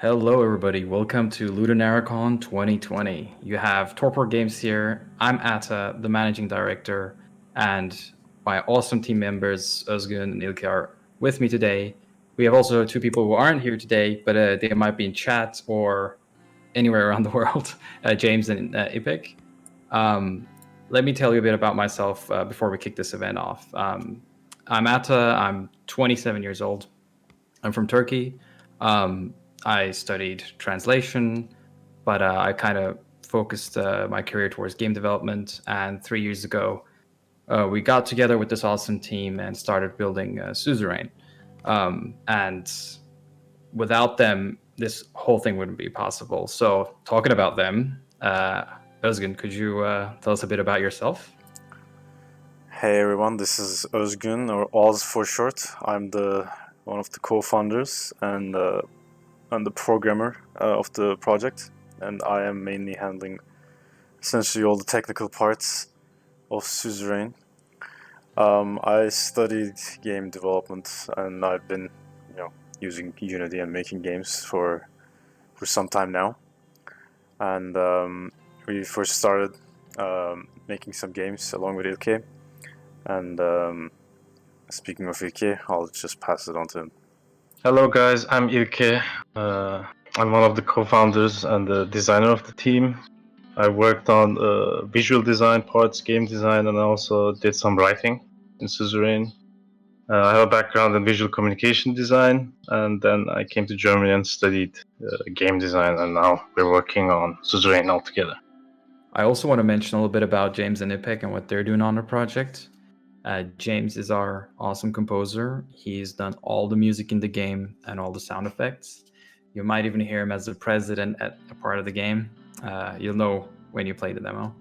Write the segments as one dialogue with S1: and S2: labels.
S1: Hello, everybody. Welcome to LudoNarraCon 2020. You have Torpor Games here. I'm Atta, the managing director, and my awesome team members, Özgün and Ilke, are with me today. We have also two people who aren't here today, but they might be in chat or anywhere around the world, James and Ipek. Let me tell you a bit about myself before we kick this event off. I'm Atta. I'm 27 years old. I'm from Turkey. I studied translation, but I kind of focused my career towards game development. And 3 years ago, we got together with this awesome team and started building Suzerain. And without them, this whole thing wouldn't be possible. So, talking about them, Özgün, could you tell us a bit about yourself?
S2: Hey everyone, this is Özgün, or Oz for short. I'm one of the co-founders and the programmer of the project, and I am mainly handling essentially all the technical parts of Suzerain. I studied game development, and I've been, using Unity and making games for some time now. And we first started making some games along with Ilke. And speaking of Ilke, I'll just pass it on to him.
S3: Hello guys, I'm Ilke. I'm one of the co-founders and the designer of the team. I worked on visual design parts, game design, and I also did some writing in Suzerain. I have a background in visual communication design, and then I came to Germany and studied game design, and now we're working on Suzerain all together.
S1: I also want to mention a little bit about James and Ipek and what they're doing on the project. James is our awesome composer. He's done all the music in the game and all the sound effects. You might even hear him as the president at a part of the game. You'll know when you play the demo.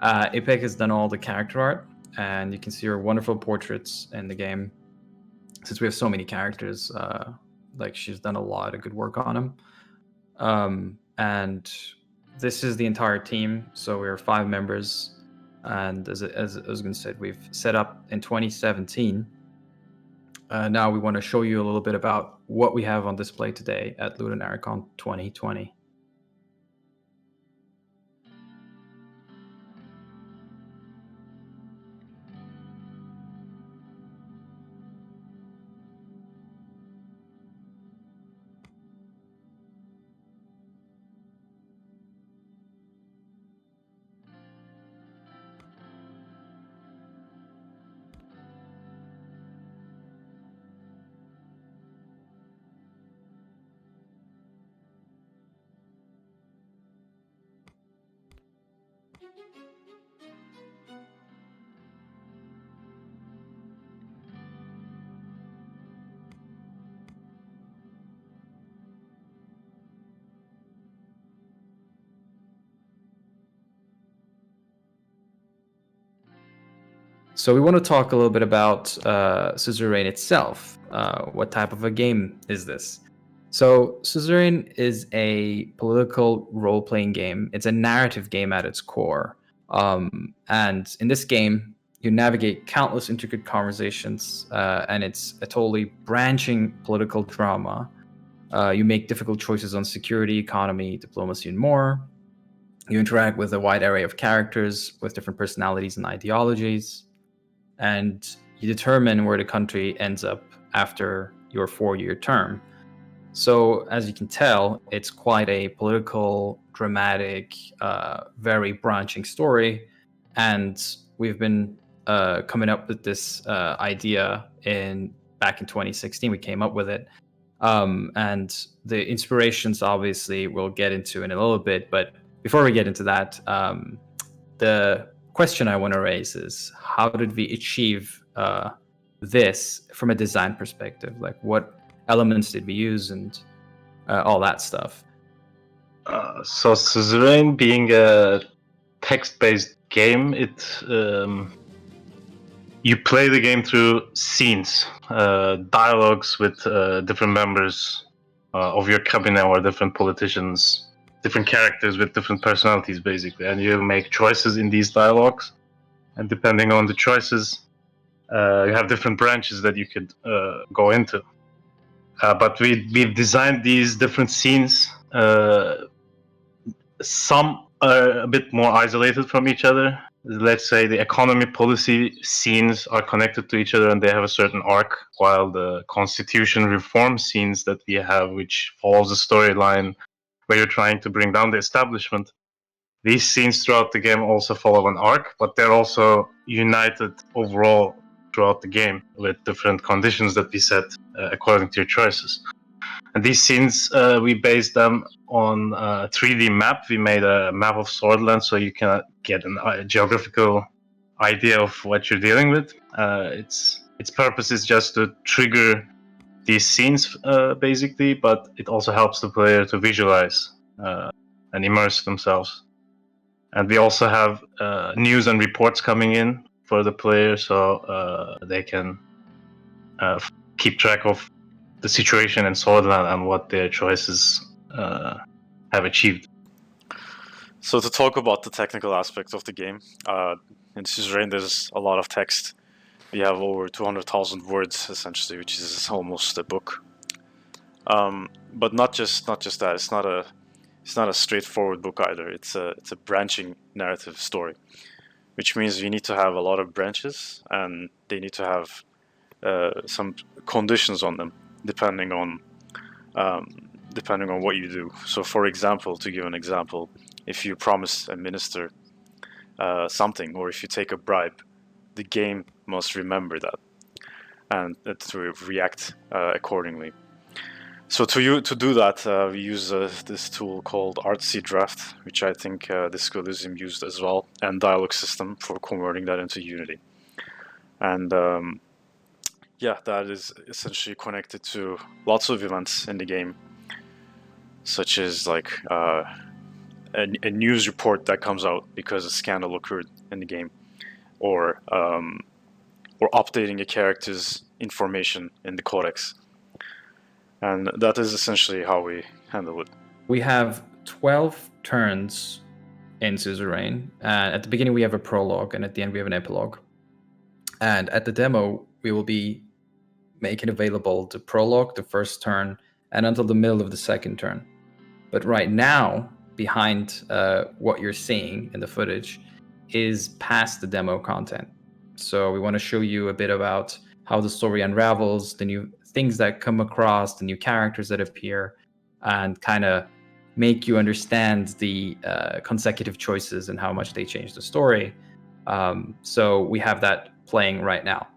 S1: Ipek has done all the character art, and you can see her wonderful portraits in the game. Since we have so many characters, she's done a lot of good work on them. And this is the entire team. So we're 5 members. And as Özgün said, we've set up in 2017. Now we want to show you a little bit about what we have on display today at LudoNarraCon 2020. So we want to talk a little bit about Suzerain itself. What type of a game is this? So Suzerain is a political role-playing game. It's a narrative game at its core. And in this game, you navigate countless intricate conversations, and it's a totally branching political drama. You make difficult choices on security, economy, diplomacy, and more. You interact with a wide array of characters with different personalities and ideologies. And you determine where the country ends up after your 4-year term. So, as you can tell, it's quite a political, dramatic, very branching story. And we've been coming up with this idea back in 2016. We came up with it. And the inspirations, obviously, we'll get into in a little bit. But before we get into that, the question I want to raise is, how did we achieve this from a design perspective? Like, what elements did we use and all that stuff?
S3: So Suzerain, being a text-based game, you play the game through scenes, dialogues with different members of your cabinet or different politicians, different characters with different personalities, basically, and you make choices in these dialogues, and depending on the choices, you have different branches that you could go into. But we've designed these different scenes. Some are a bit more isolated from each other. Let's say the economy policy scenes are connected to each other and they have a certain arc, while the constitution reform scenes that we have, which follows the storyline where you're trying to bring down the establishment, these scenes throughout the game also follow an arc, but they're also united overall throughout the game with different conditions that we set according to your choices. And these scenes, we based them on a 3D map. We made a map of Sordland so you can get a geographical idea of what you're dealing with. Its purpose is just to trigger these scenes, basically, but it also helps the player to visualize and immerse themselves. And we also have news and reports coming in for the player, so they can keep track of the situation in Sordland and what their choices have achieved.
S2: So to talk about the technical aspects of the game, in Suzerain there's a lot of text. We have over 200,000 words essentially, which is almost a book. But not just that. It's not a straightforward book either. It's a branching narrative story, which means you need to have a lot of branches, and they need to have some conditions on them, depending on what you do. So, for example, to give an example, if you promise a minister something, or if you take a bribe, the game must remember that and to react accordingly. So to do that, we use this tool called Artsy Draft, which I think Discolism used as well, and Dialogue System for converting that into Unity. And yeah, that is essentially connected to lots of events in the game, such as like a news report that comes out because a scandal occurred in the game, or updating a character's information in the codex. And that is essentially how we handle it.
S1: We have 12 turns in Suzerain. At the beginning, we have a prologue, and at the end, we have an epilogue. And at the demo, we will be making available the prologue, the first turn, and until the middle of the second turn. But right now, behind what you're seeing in the footage is past the demo content. So we want to show you a bit about how the story unravels, the new things that come across, the new characters that appear, and kind of make you understand the consecutive choices and how much they change the story. So we have that playing right now.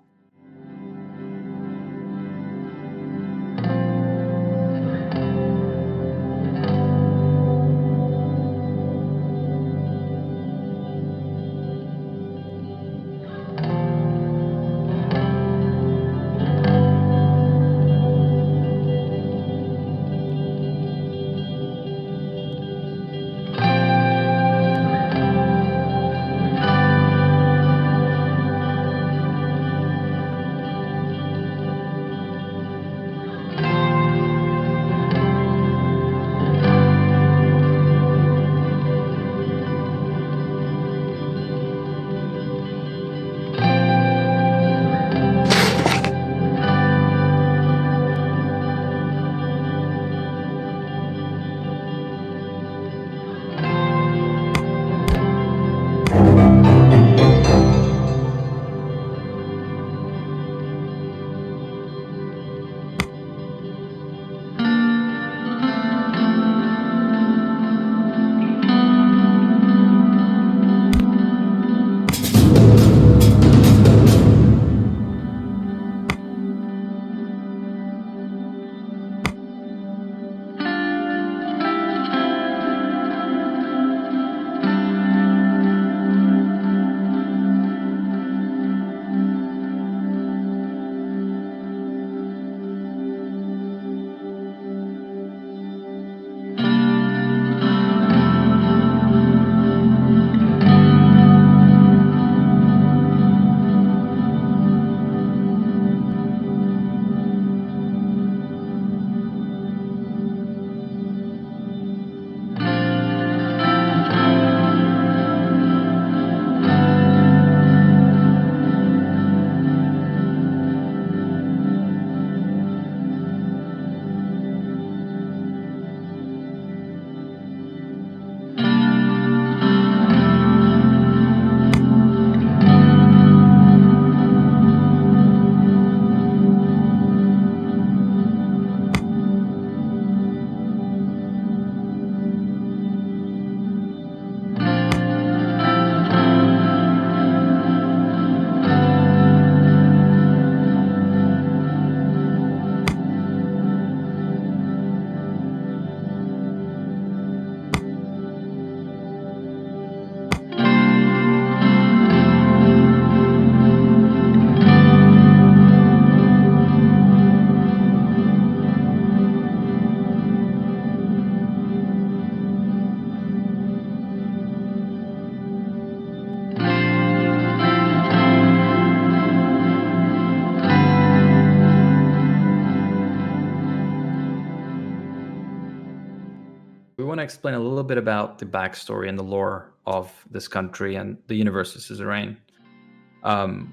S1: we want to explain a little bit about the backstory and the lore of this country and the universe of Suzerain.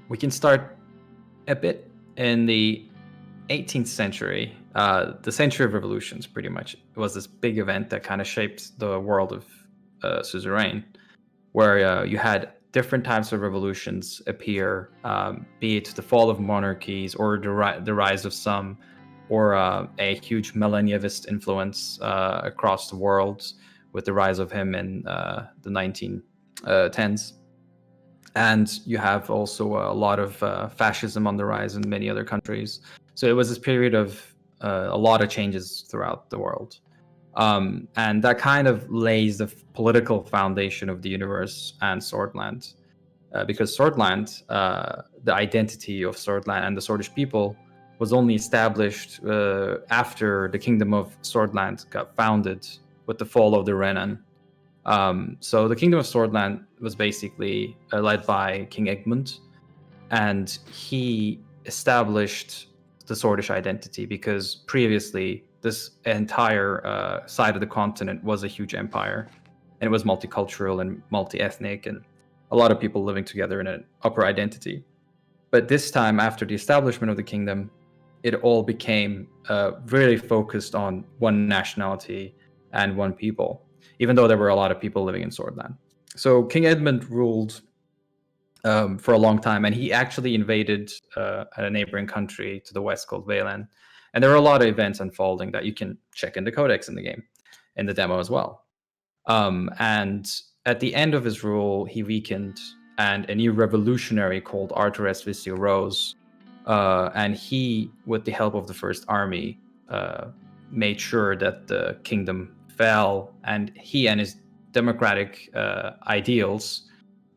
S1: We can start a bit in the 18th century. The Century of Revolutions, pretty much, it was this big event that kind of shaped the world of Suzerain, where you had different types of revolutions appear, be it the fall of monarchies or the rise of some, or a huge millennialist influence across the world with the rise of him in the 1910s. And you have also a lot of fascism on the rise in many other countries. So it was this period of a lot of changes throughout the world. And that kind of lays the political foundation of the universe and Sordland. Because Sordland, the identity of Sordland and the Sordish people was only established after the kingdom of Sordland got founded with the fall of the Renan. So the kingdom of Sordland was basically led by King Egmont, and he established the Sordish identity because previously this entire side of the continent was a huge empire, and it was multicultural and multi-ethnic, and a lot of people living together in an upper identity. But this time, after the establishment of the kingdom, it all became really focused on one nationality and one people, even though there were a lot of people living in Sordland. So King Edmund ruled for a long time, and he actually invaded a neighboring country to the west called Valen. And there were a lot of events unfolding that you can check in the codex in the game, in the demo as well. And at the end of his rule, he weakened, and a new revolutionary called Arthur S. Visio rose. And he, with the help of the First Army, made sure that the kingdom fell, and he and his democratic ideals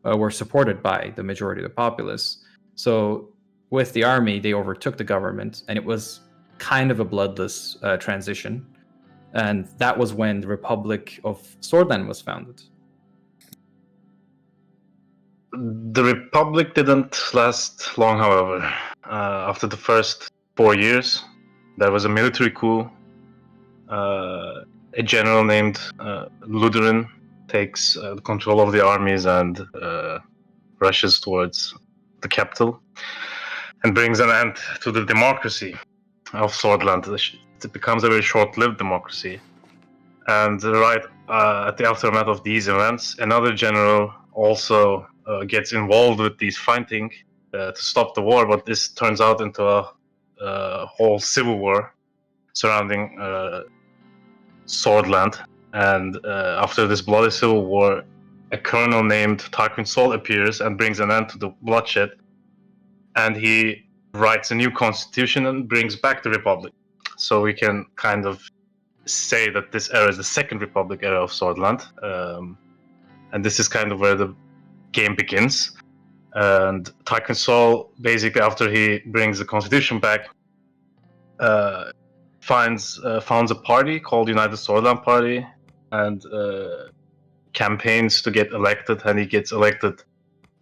S1: were supported by the majority of the populace. So with the army, they overtook the government, and it was kind of a bloodless transition. And that was when the Republic of Sordland was founded.
S3: The Republic didn't last long, however. After the first 4 years, there was a military coup. A general named LudoNarraCon takes control of the armies and rushes towards the capital and brings an end to the democracy of Sordland. It becomes a very short-lived democracy. And right at the aftermath of these events, another general also gets involved with these fighting to stop the war, but this turns out into a whole civil war surrounding Sordland. And after this bloody civil war, a colonel named Tarquin Sol appears and brings an end to the bloodshed. And he writes a new constitution and brings back the republic. So we can kind of say that this era is the Second Republic era of Sordland. And this is kind of where the game begins. And Tarquin Sol, basically after he brings the constitution back, founds a party called United Sordland Party, and campaigns to get elected, and he gets elected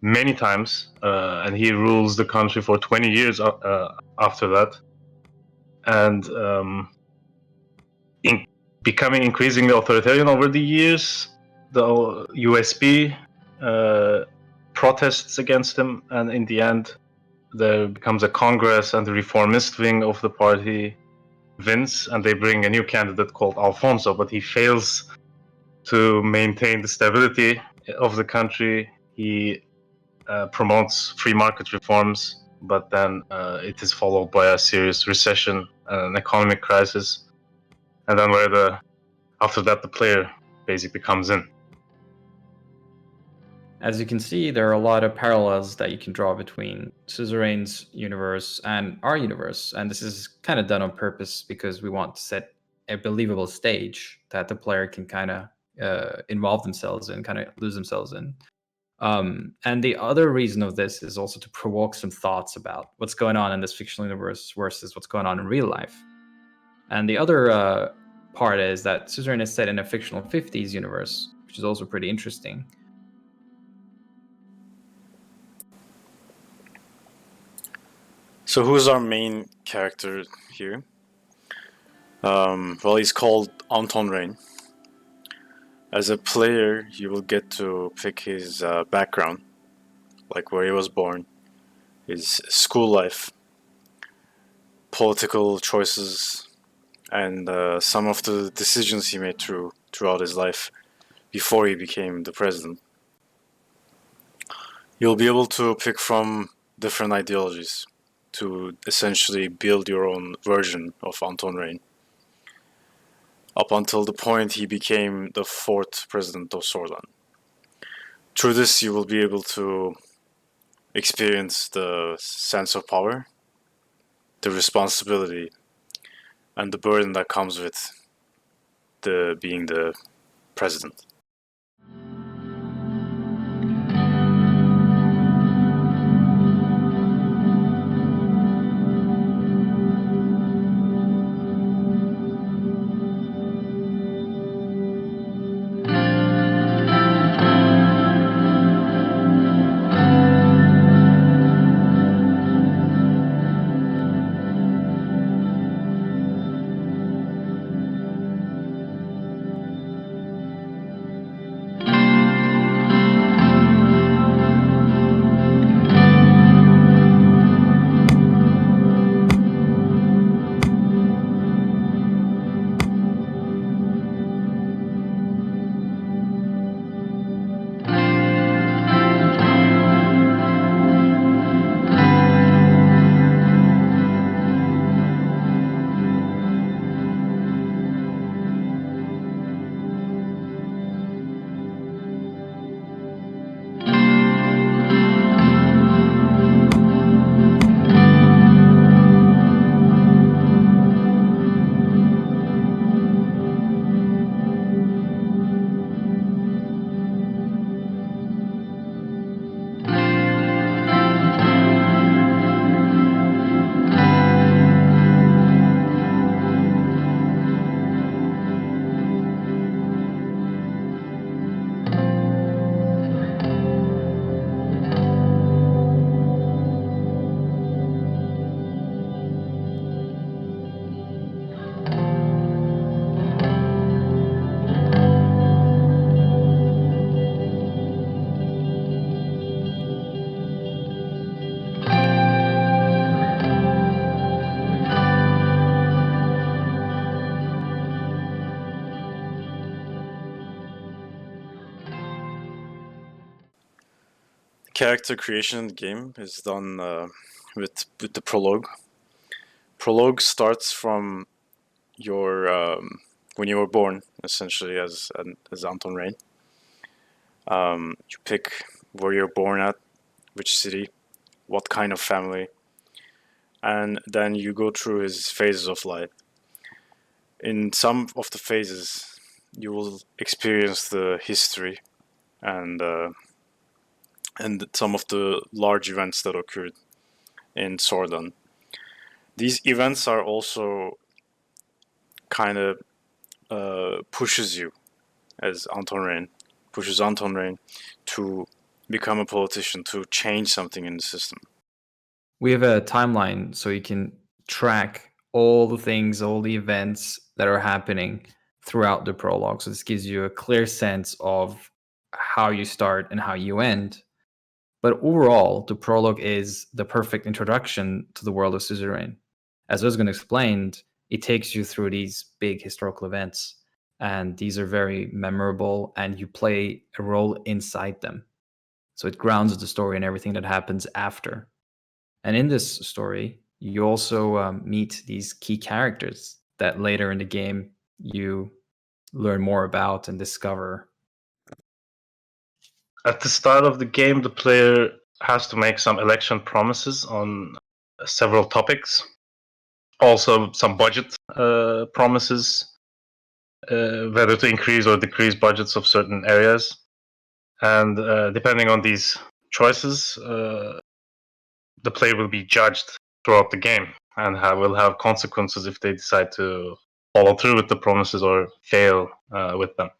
S3: many times, and he rules the country for 20 years after that, and becoming increasingly authoritarian over the years. The USB protests against him, and in the end there becomes a congress, and the reformist wing of the party wins, and they bring a new candidate called Alfonso, but he fails to maintain the stability of the country. He promotes free market reforms, but then it is followed by a serious recession and an economic crisis, and then after that the player basically comes in.
S1: As you can see, there are a lot of parallels that you can draw between Suzerain's universe and our universe, and this is kind of done on purpose because we want to set a believable stage that the player can kind of involve themselves in, kind of lose themselves in. And the other reason of this is also to provoke some thoughts about what's going on in this fictional universe versus what's going on in real life. And the other part is that Suzerain is set in a fictional 50s universe, which is also pretty interesting.
S2: So who's our main character here? Well, he's called Anton Rayne. As a player, you will get to pick his background, like where he was born, his school life, political choices, and some of the decisions he made throughout his life before he became the president. You'll be able to pick from different ideologies to essentially build your own version of Anton Rayne, up until the point he became the 4th president of Sordland. Through this, you will be able to experience the sense of power, the responsibility, and the burden that comes with being the president. Character creation in the game is done with the prologue. Prologue starts from your when you were born, essentially as Anton Rayne. You pick where you're born at, which city, what kind of family, and then you go through his phases of life. In some of the phases, you will experience the history and some of the large events that occurred in Sordland. These events are also kind of pushes you as Anton Rayne, pushes Anton Rayne to become a politician, to change something in the system.
S1: We have a timeline so you can track all the things, all the events that are happening throughout the prologue. So this gives you a clear sense of how you start and how you end. But overall, the prologue is the perfect introduction to the world of Suzerain. As Özgün explained, it takes you through these big historical events, and these are very memorable, and you play a role inside them. So it grounds the story and everything that happens after. And in this story, you also meet these key characters that later in the game you learn more about and discover.
S3: At the start of the game, the player has to make some election promises on several topics. Also, some budget promises, whether to increase or decrease budgets of certain areas. And depending on these choices, the player will be judged throughout the game and will have consequences if they decide to follow through with the promises or fail with them.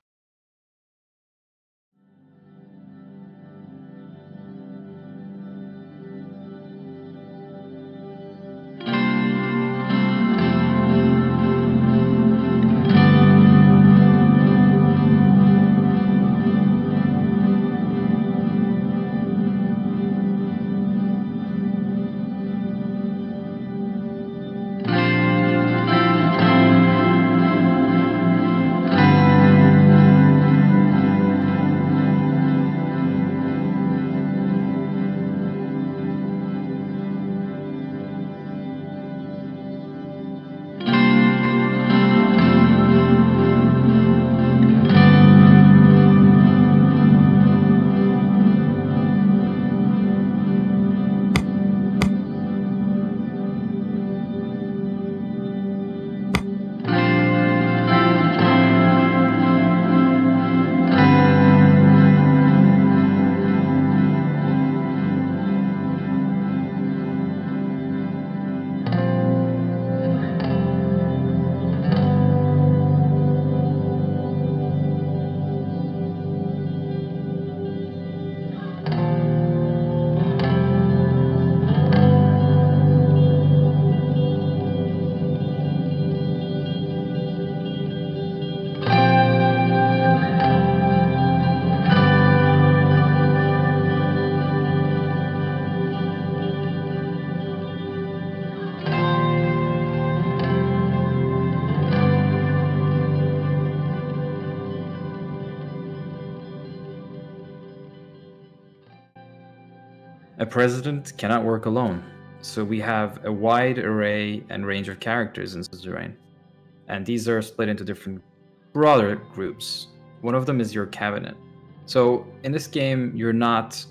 S1: A president cannot work alone, so we have a wide array and range of characters in Suzerain, and these are split into different broader groups. One of them is your cabinet. So in this game, you're not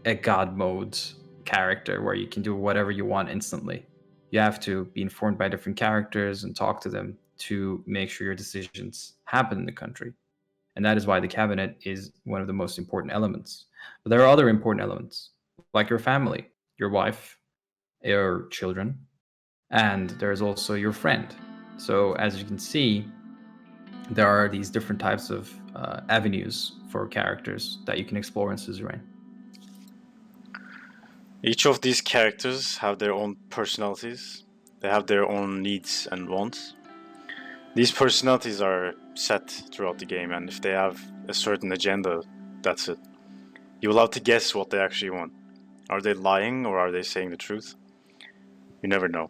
S1: a god mode character where you can do whatever you want instantly. You have to be informed by different characters and talk to them to make sure your decisions happen in the country. And that is why the cabinet is one of the most important elements. But there are other important elements, like your family, your wife, your children, and there's also your friend. So as you can see, there are these different types of avenues for characters that you can explore in Suzerain.
S2: Each of these characters have their own personalities. They have their own needs and wants. These personalities are set throughout the game, and if they have a certain agenda, that's it. You will have to guess what they actually want. Are they lying or are they saying the truth? You never know.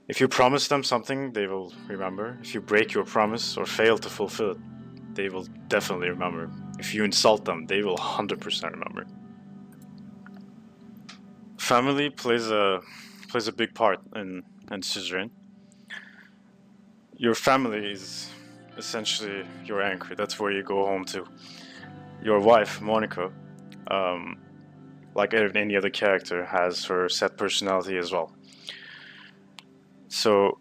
S2: If you promise them something, they will remember. If you break your promise or fail to fulfill it, they will definitely remember. If you insult them, they will 100% remember. Family plays a big part in Suzerain. Your family is essentially your anchor. That's where you go home to. Your wife, Monica, like any other character, has her set personality as well. So,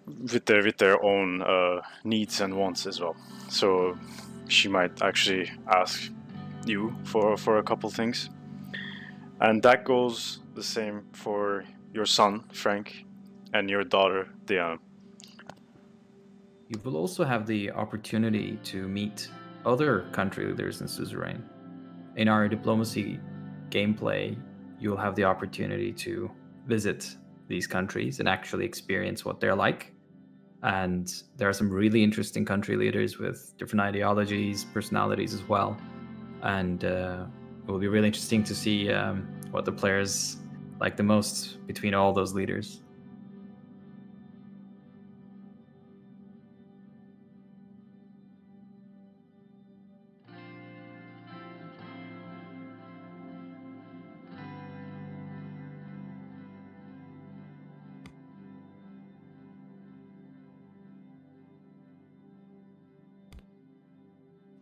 S2: with their own needs and wants as well. So, she might actually ask you for a couple things, and that goes the same for your son, Frank, and your daughter, Diana.
S1: You will also have the opportunity to meet other country leaders in Suzerain. In our diplomacy gameplay, you'll have the opportunity to visit these countries and actually experience what they're like. And there are some really interesting country leaders with different ideologies, personalities as well. And it will be really interesting to see what the players like the most between all those leaders.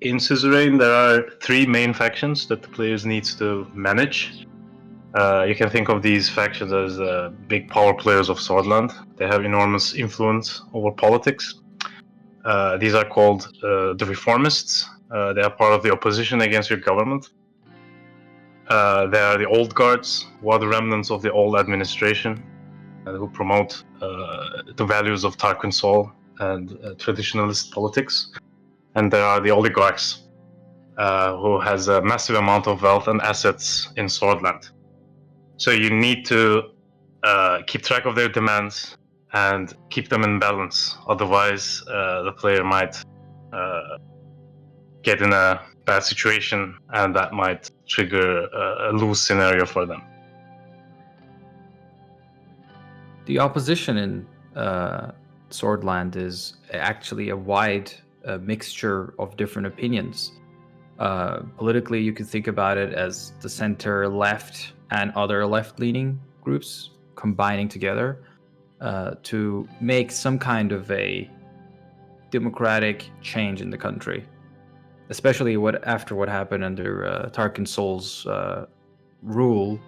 S3: In Suzerain, there are three main factions that the players needs to manage. You can think of these factions as big power players of Sordland. They have enormous influence over politics. These are called the Reformists. They are part of the opposition against your government. They are the Old Guards, who are the remnants of the old administration, who promote the values of Tarquin Sol and traditionalist politics. And there are the oligarchs, who has a massive amount of wealth and assets in Sordland. So you need to keep track of their demands and keep them in balance. Otherwise, the player might get in a bad situation, and that might trigger a lose scenario for them.
S1: The opposition in Sordland is actually a wide mixture of different opinions. Politically, you could think about it as the center left and other left-leaning groups combining together to make some kind of a democratic change in the country, especially after what happened under Tarquin Sol's rule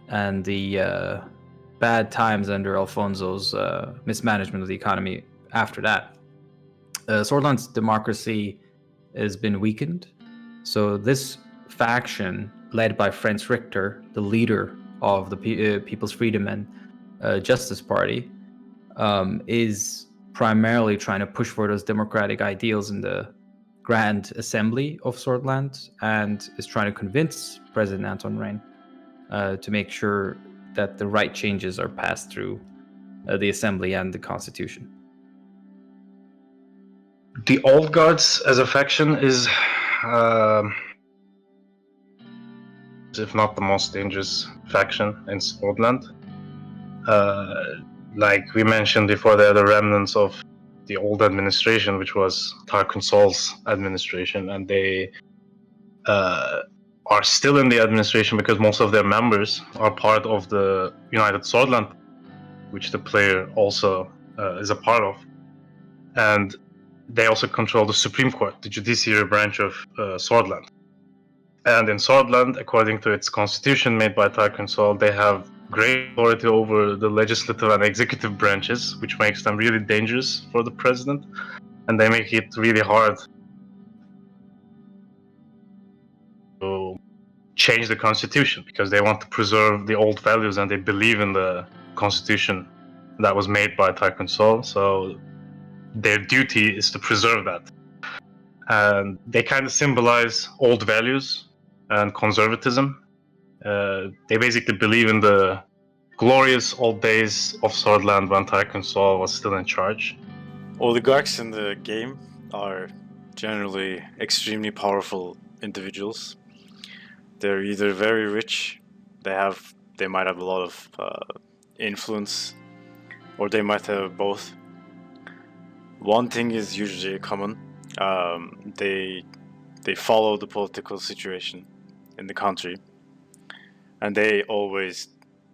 S1: and the bad times under Alfonso's mismanagement of the economy after that. Sordland's democracy has been weakened, so this faction, led by Franz Richter, the leader of the People's Freedom and Justice Party, is primarily trying to push for those democratic ideals in the Grand Assembly of Sordland, and is trying to convince President Anton Rayne to make sure that the right changes are passed through the Assembly and the Constitution.
S3: The Old Guards as a faction is, if not the most dangerous faction in Sordland. Like we mentioned before, they're the remnants of the old administration, which was Tarquin Sol's administration, and they are still in the administration because most of their members are part of the United Sordland, which the player also is a part of. And they also control the Supreme Court, the judiciary branch of Sordland. And in Sordland, according to its constitution made by Tarkon Sol, they have great authority over the legislative and executive branches, which makes them really dangerous for the president. And they make it really hard to change the constitution because they want to preserve the old values and they believe in the constitution that was made by Tarkon Sol. So their duty is to preserve that. And they kind of symbolize old values and conservatism. They basically believe in the glorious old days of Sordland when Tarkon Sol was still in charge.
S2: Oligarchs in the game are generally extremely powerful individuals. They're either very rich, they might have a lot of influence, or they might have both. One thing is usually common. They follow the political situation in the country, and they always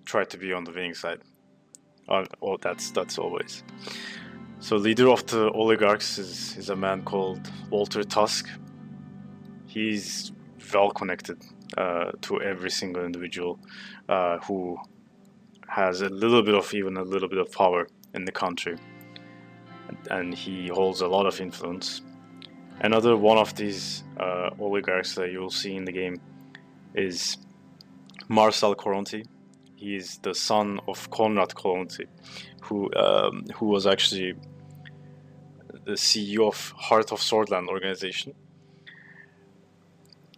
S2: try to be on the winning side. Oh, that's always. So leader of the oligarchs is a man called Walter Tusk. He's well connected to every single individual who has a little bit of power in the country, and he holds a lot of influence. Another one of these oligarchs that you'll see in the game is Marcel Coronti. He is the son of Konrad Coronti, who was actually the CEO of Heart of Sordland organization.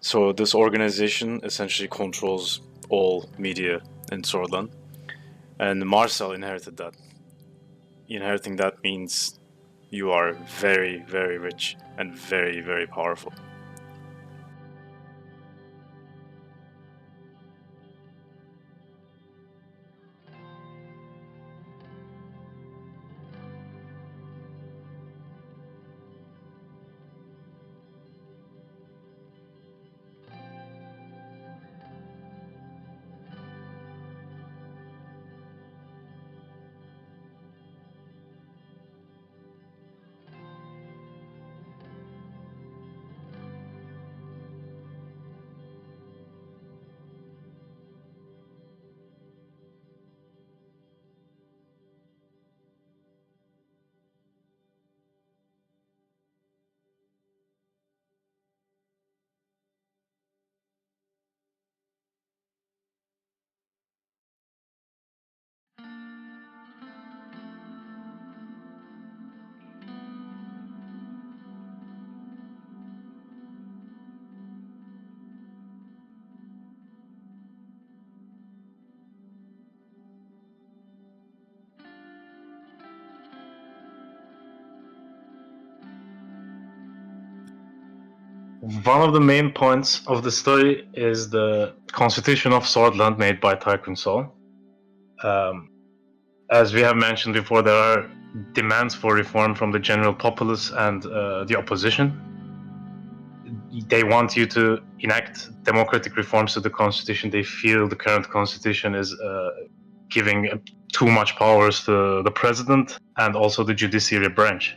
S2: So this organization essentially controls all media in Sordland, and Marcel inherited that. Inheriting that means you are very, very rich and very, very powerful.
S3: One of the main points of the story is the constitution of Sordland made by Tarkon Sol. As we have mentioned before, there are demands for reform from the general populace and the opposition. They want you to enact democratic reforms to the constitution. They feel the current constitution is giving too much powers to the president and also the judiciary branch.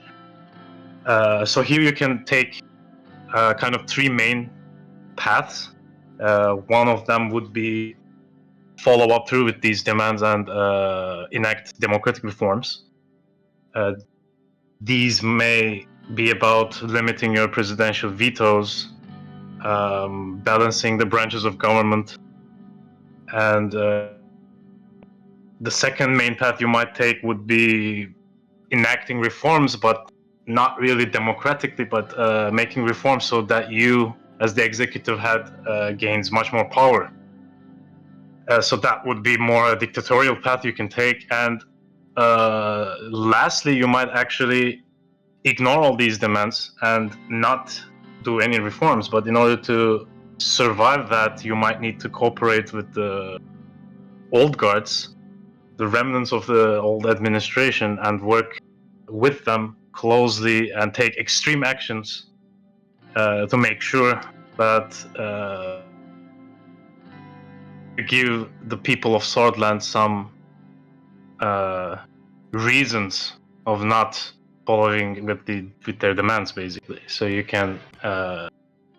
S3: So here you can take kind of three main paths. One of them would be follow up through with these demands and enact democratic reforms. These may be about limiting your presidential vetoes, balancing the branches of government, and the second main path you might take would be enacting reforms, but not really democratically, but making reforms so that you, as the executive head, gains much more power. So that would be more a dictatorial path you can take. And lastly, you might actually ignore all these demands and not do any reforms. But in order to survive that, you might need to cooperate with the old guards, the remnants of the old administration, and work with them closely and take extreme actions to make sure that give the people of Sordland some reasons of not following with their demands, basically. So you can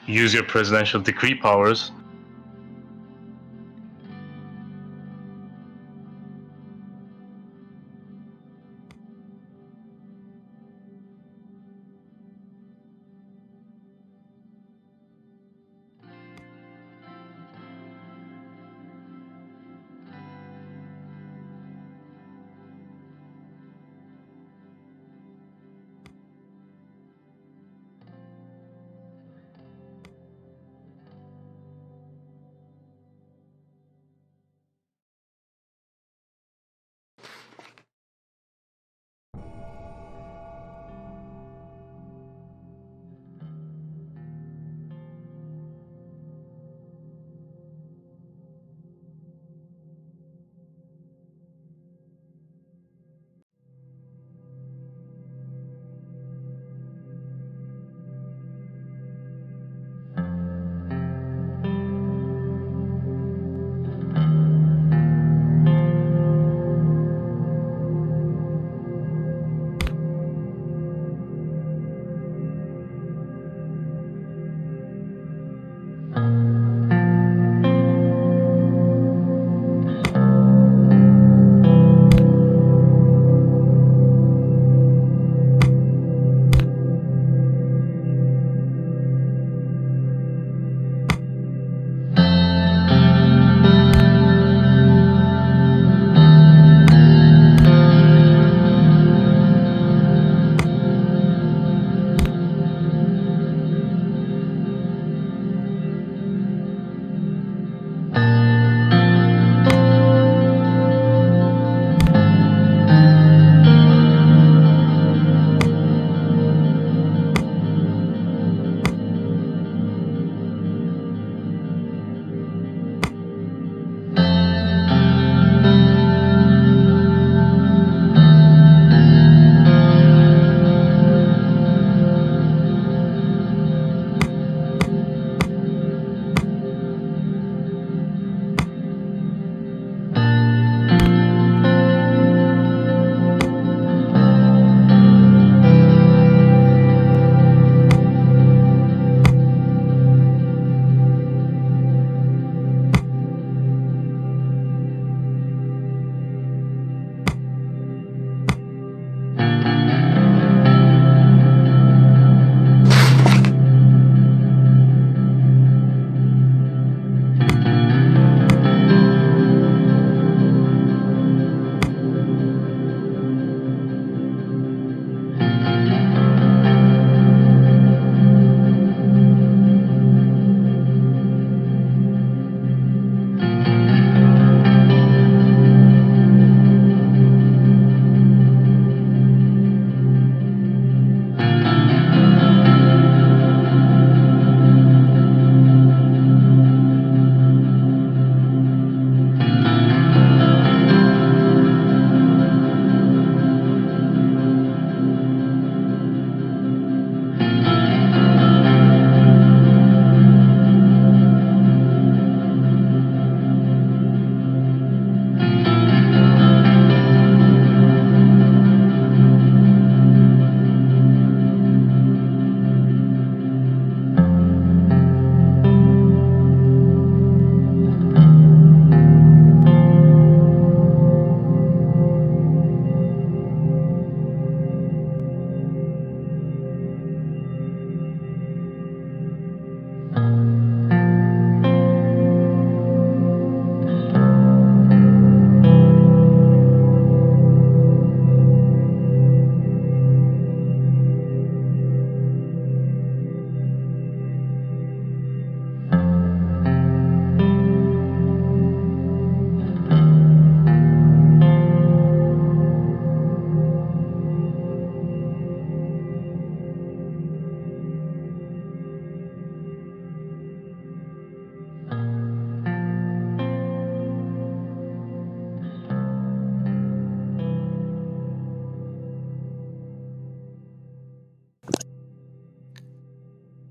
S3: use your presidential decree powers.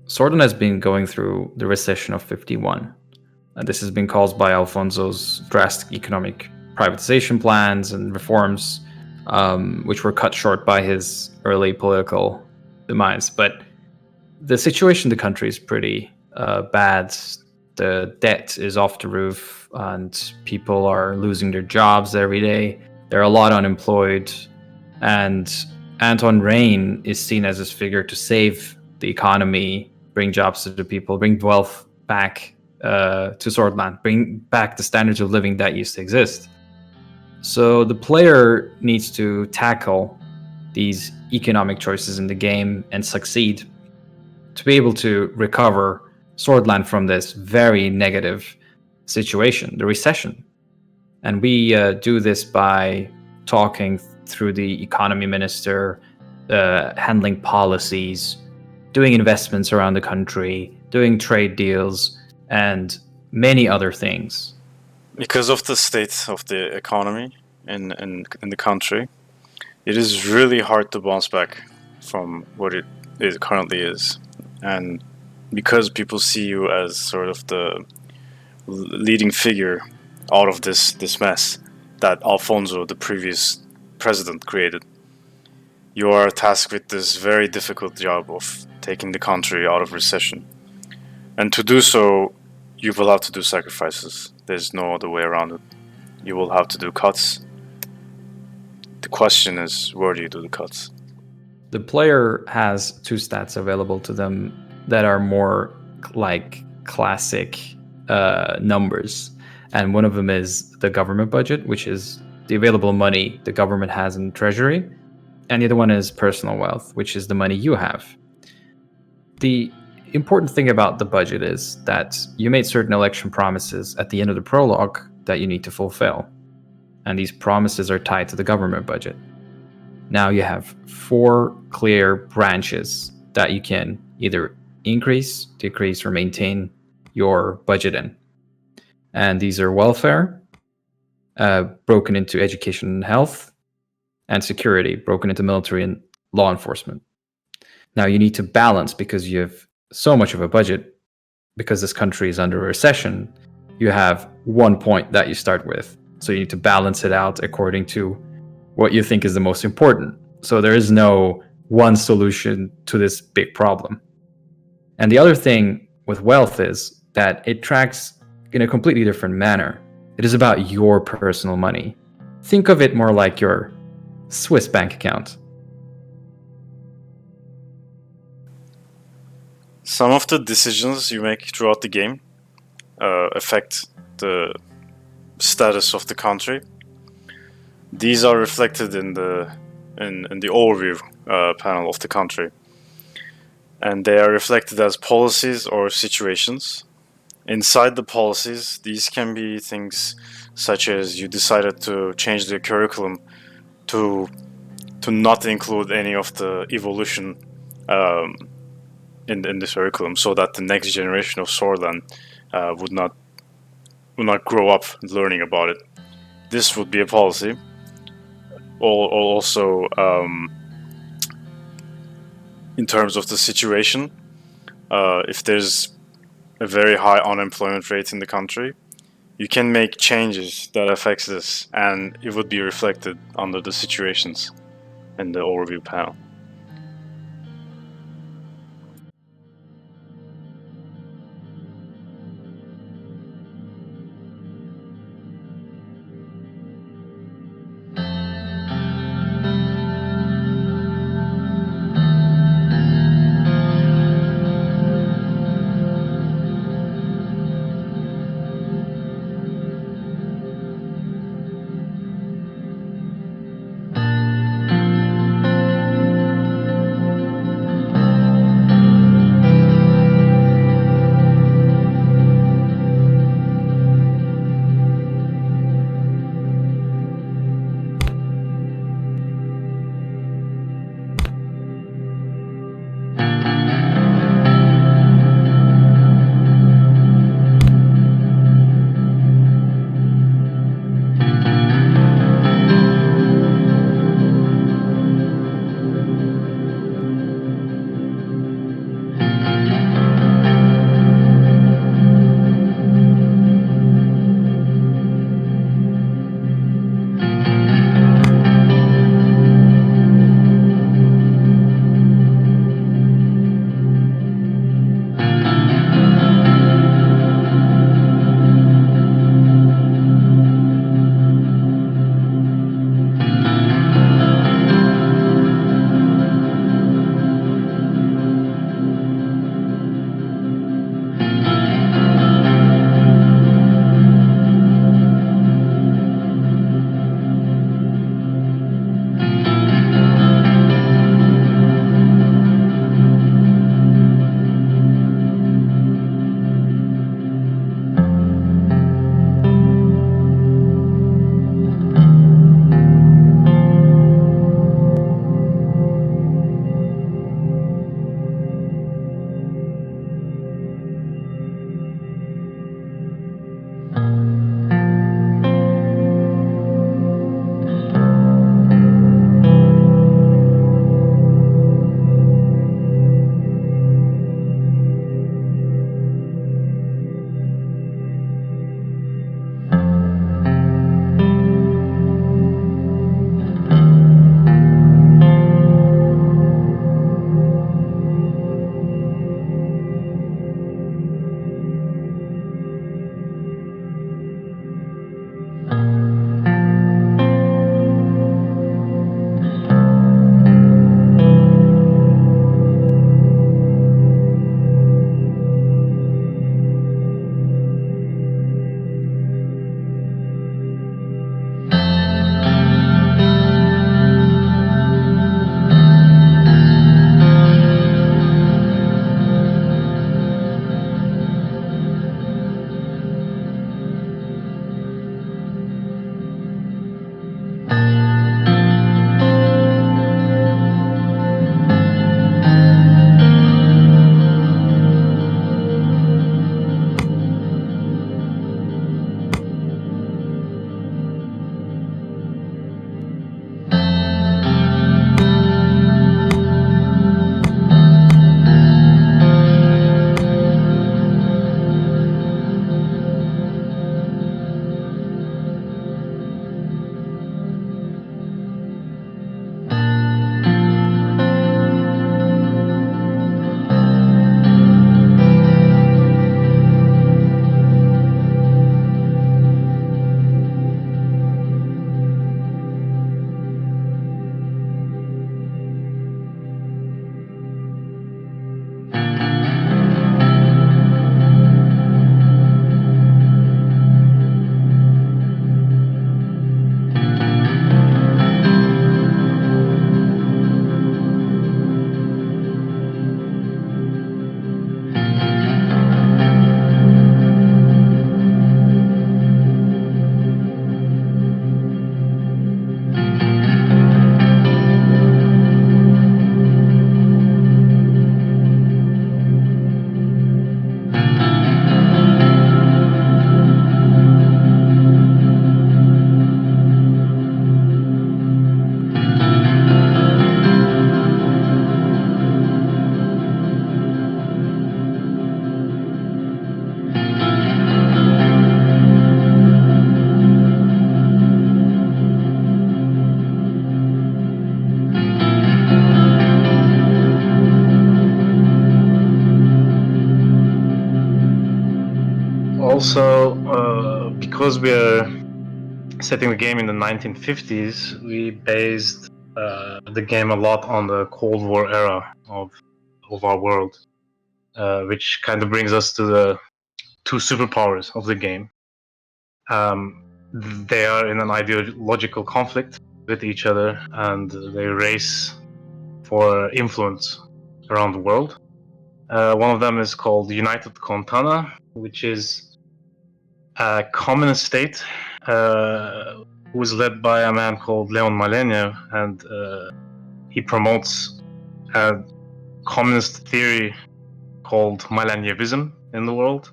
S1: Sordland has been going through the recession of 51 This has been caused by Alfonso's drastic economic privatization plans and reforms, which were cut short by his early political demise. But the situation in the country is pretty bad. The debt is off the roof, and people are losing their jobs every day. There are a lot unemployed, and Anton Rayne is seen as this figure to save the economy, bring jobs to the people, bring wealth back to Sordland, bring back the standards of living that used to exist. So the player needs to tackle these economic choices in the game and succeed to be able to recover Sordland from this very negative situation, the recession. And we do this by talking through the economy minister, handling policies, doing investments around the country, doing trade deals, and many other things.
S2: Because of the state of the economy in the country, it is really hard to bounce back from what it currently is. And because people see you as sort of the leading figure out of this mess that Alfonso, the previous president, created, you are tasked with this very difficult job of taking the country out of recession. And to do so, you will have to do sacrifices. There's no other way around it. You will have to do cuts. The question is, where do you do the cuts?
S1: The player has 2 stats available to them that are more like classic numbers. And one of them is the government budget, which is the available money the government has in treasury. And the other one is personal wealth, which is the money you have. The important thing about the budget is that you made certain election promises at the end of the prologue that you need to fulfill. And these promises are tied to the government budget. Now you have 4 clear branches that you can either increase, decrease, or maintain your budget in. And these are welfare, broken into education and health, and security, broken into military and law enforcement. Now you need to balance, because you have so much of a budget, because this country is under a recession, you have 1 point that you start with. So you need to balance it out according to what you think is the most important. So there is no one solution to this big problem. And the other thing with wealth is that it tracks in a completely different manner. It is about your personal money. Think of it more like your Swiss bank account.
S2: Some of the decisions you make throughout the game affect the status of the country. These are reflected in the overview panel of the country, and they are reflected as policies or situations. Inside the policies, these can be things such as you decided to change the curriculum to not include any of the evolution in the curriculum, so that the next generation of Sordland would not grow up learning about it. This would be a policy. Also, in terms of the situation, if there's a very high unemployment rate in the country, you can make changes that affects this, and it would be reflected under the situations in the overview panel.
S3: also, because we are setting the game in the 1950s, we based the game a lot on the Cold War era of our world, which kind of brings us to the two superpowers of the game. They are in an ideological conflict with each other, and they race for influence around the world. One of them is called United Kontana, which is a communist state who is led by a man called Leon Malenev, and he promotes a communist theory called Malenevism in the world.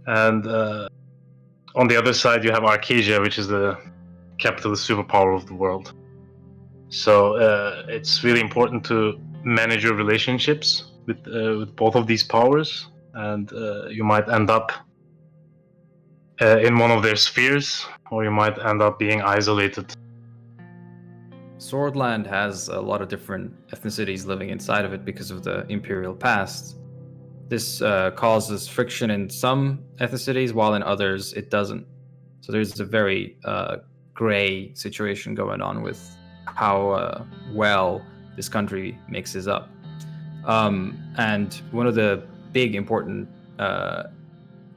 S3: And on the other side, you have Arcadia, which is the capitalist superpower of the world. So it's really important to manage your relationships with both of these powers, and you might end up in one of their spheres, or you might end up being isolated.
S1: Sordland has a lot of different ethnicities living inside of it because of the imperial past. This causes friction in some ethnicities, while in others it doesn't. So there's a very gray situation going on with how well this country mixes up. And one of the big important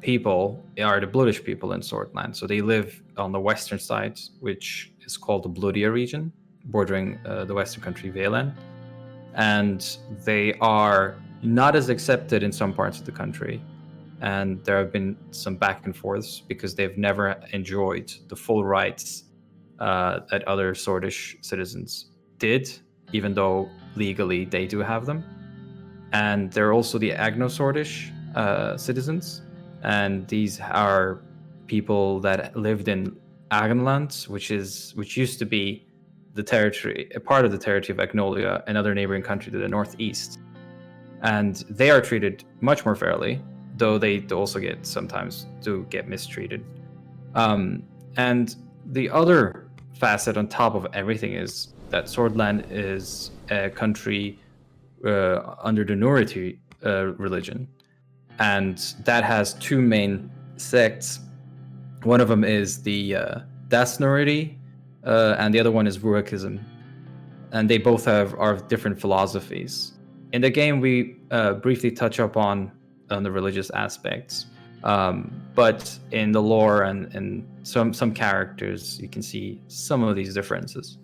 S1: people are the Bloodish people in Sordland. So they live on the western side, which is called the Bloodia region, bordering the western country Valen. And they are not as accepted in some parts of the country. And there have been some back and forths because they've never enjoyed the full rights that other Swordish citizens did, even though legally they do have them. And there are also the Agno-Swordish citizens, and these are people that lived in Agenland, which used to be the territory, a part of the territory of Agnolia, another neighboring country to the northeast. And they are treated much more fairly, though they also sometimes get mistreated. And the other facet on top of everything is that Sordland is a country under the Nuriti religion, and that has two main sects. One of them is the Das Nuriti, and the other one is Ruakism, and they both are different philosophies. In the game, we briefly touch up on the religious aspects, but in the lore and some characters, you can see some of these differences.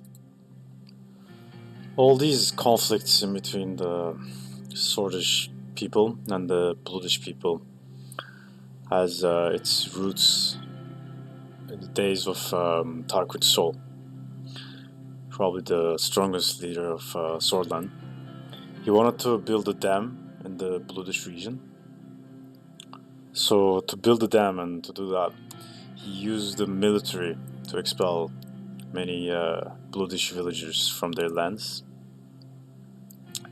S2: All these conflicts in between the Swordish people and the Bloodish people has its roots in the days of Tarquin Sol, probably the strongest leader of Sordland. He wanted to build a dam in the Bloodish region. So to build the dam and to do that, he used the military to expel many Bloodish villagers from their lands.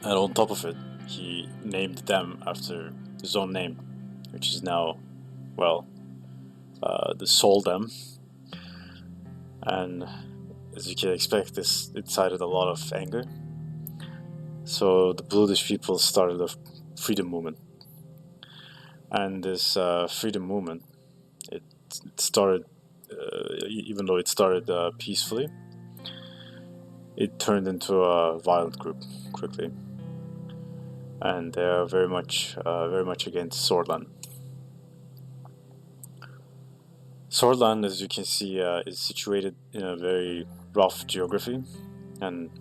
S2: And on top of it, he named the dam after his own name, which is now, the Sol Dam. And as you can expect, it incited a lot of anger. So the Bloodish people started a freedom movement. And this freedom movement, it started, even though it started peacefully, it turned into a violent group quickly. And they are very much against Sordland. Sordland, as you can see, is situated in a very rough geography and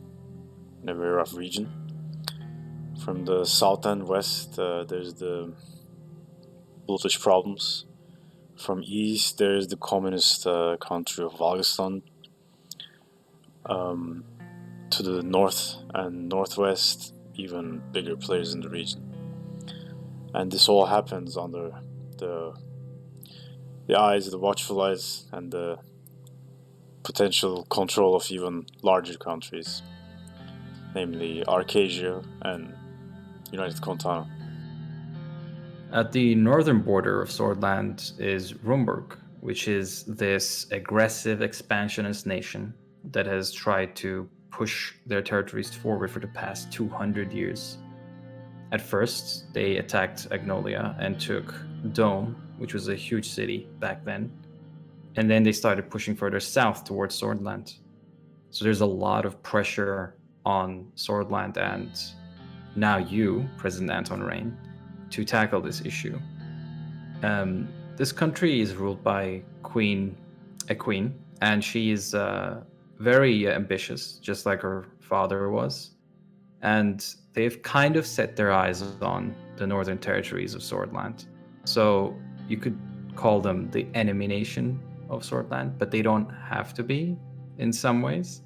S2: in a very rough region. From the south and west, there's the Bloodish problems. From east, there's the communist country of Valgestan. To the north and northwest, even bigger players in the region. And this all happens under the eyes, the watchful eyes, and the potential control of even larger countries, namely Arcadia and United Kontana.
S1: At the northern border of Sordland is Rumburg, which is this aggressive expansionist nation that has tried to push their territories forward for the past 200 years. At first, they attacked Agnolia and took Dome, which was a huge city back then. And then they started pushing further south towards Sordland. So there's a lot of pressure on Sordland and now you, President Anton Rayne, to tackle this issue. This country is ruled by a queen, and she is very ambitious, just like her father was. And they've kind of set their eyes on the northern territories of Sordland. So you could call them the enemy nation of Sordland, but they don't have to be in some ways.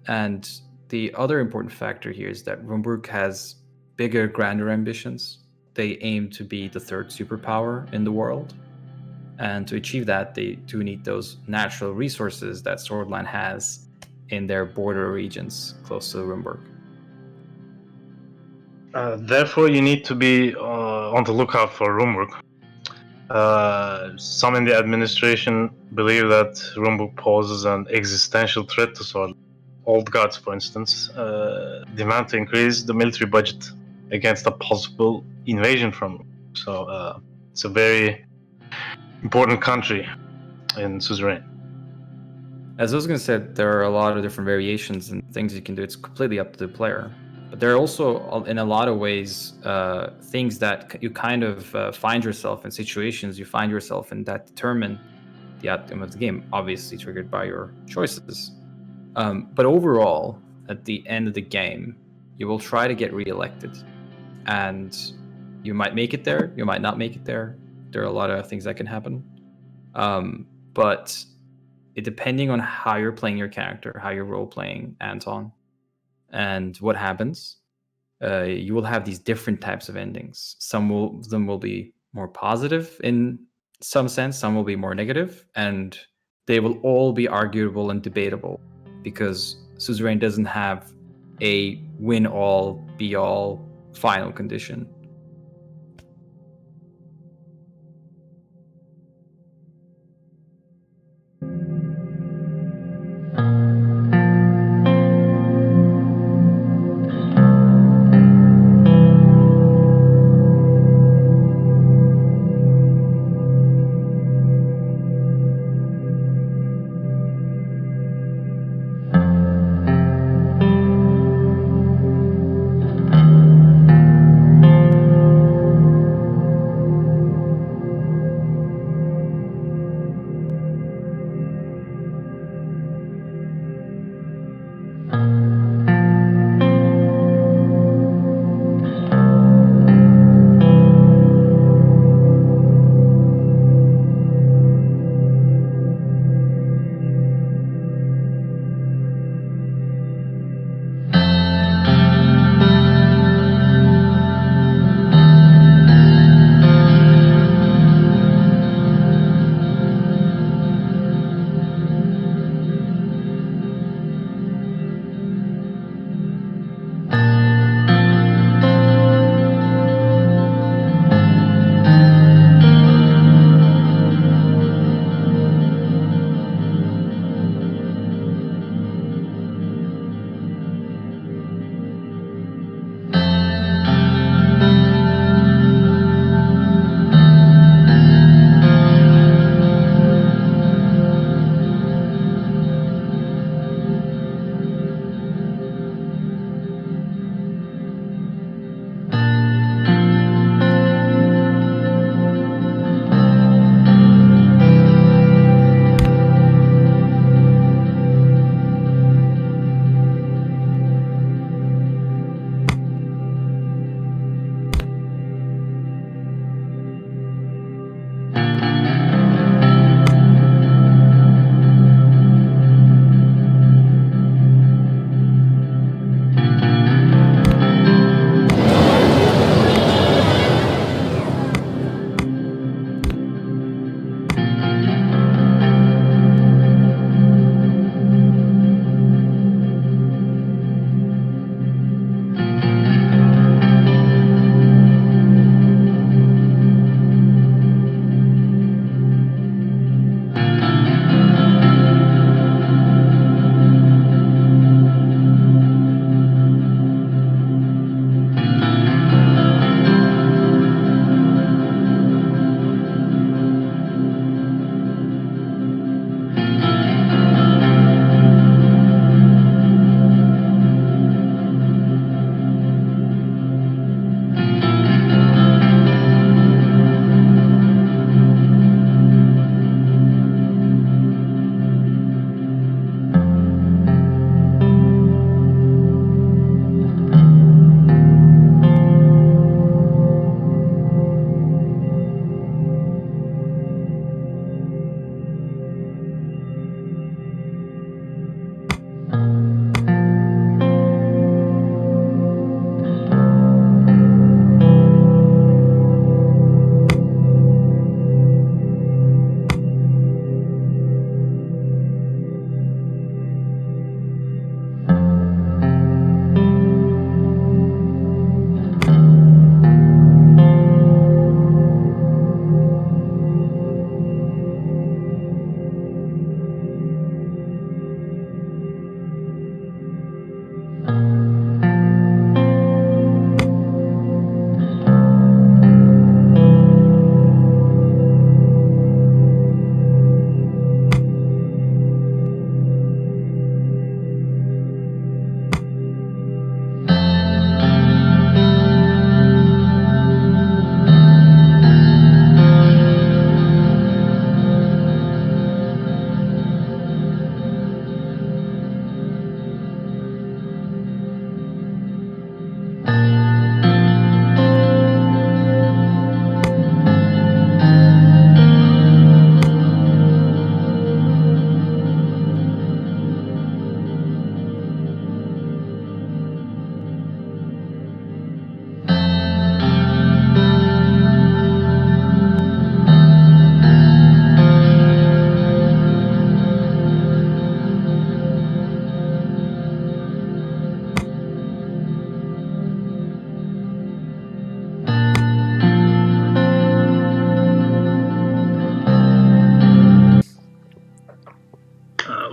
S1: And the other important factor here is that Rumburg has bigger, grander ambitions. They aim to be the third superpower in the world. And to achieve that, they do need those natural resources that Sordland has in their border regions close to Rumburg.
S3: Therefore, you need to be on the lookout for Rumburg. Some in the administration believe that Rumburg poses an existential threat to Sordland. Old gods, for instance, demand to increase the military budget against a possible invasion from Rumburg. So it's a very important country in Suzerain.
S1: As Ozgun said, there are a lot of different variations and things you can do. It's completely up to the player. But there are also, in a lot of ways, things that you kind of find yourself in, situations you find yourself in that determine the outcome of the game, obviously triggered by your choices. But overall, at the end of the game, you will try to get re-elected. And you might make it there, you might not make it there. There are a lot of things that can happen. But depending on how you're playing your character, how you're role-playing Anton, and what happens, you will have these different types of endings. Some of them will be more positive in some sense, some will be more negative, and they will all be arguable and debatable because Suzerain doesn't have a win-all, be-all final condition.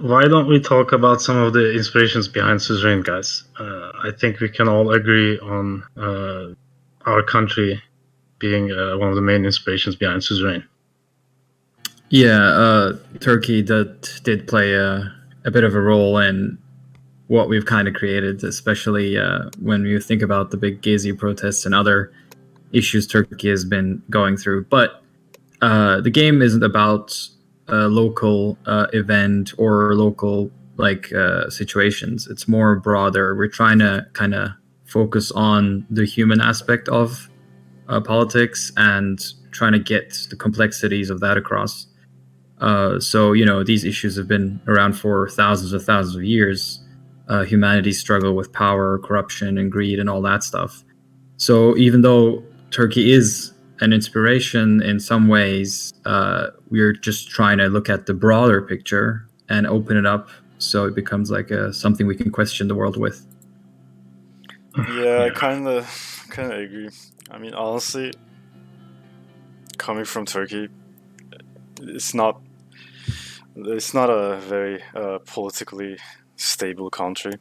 S3: why don't we talk about some of the inspirations behind Suzerain, guys? I think we can all agree on our country being one of the main inspirations behind Suzerain.
S1: Yeah, Turkey did play a bit of a role in what we've kind of created, especially when you think about the big Gezi protests and other issues Turkey has been going through. But the game isn't about a local event or local situations. It's more broader. We're trying to kind of focus on the human aspect of politics and trying to get the complexities of that across. So, these issues have been around for thousands of years. Humanity's struggle with power, corruption, and greed, and all that stuff. So, even though Turkey is an inspiration in some ways, we're just trying to look at the broader picture and open it up so it becomes like something we can question the world with.
S2: Yeah, I kind of agree. I mean, honestly, coming from Turkey, it's not a very politically stable country.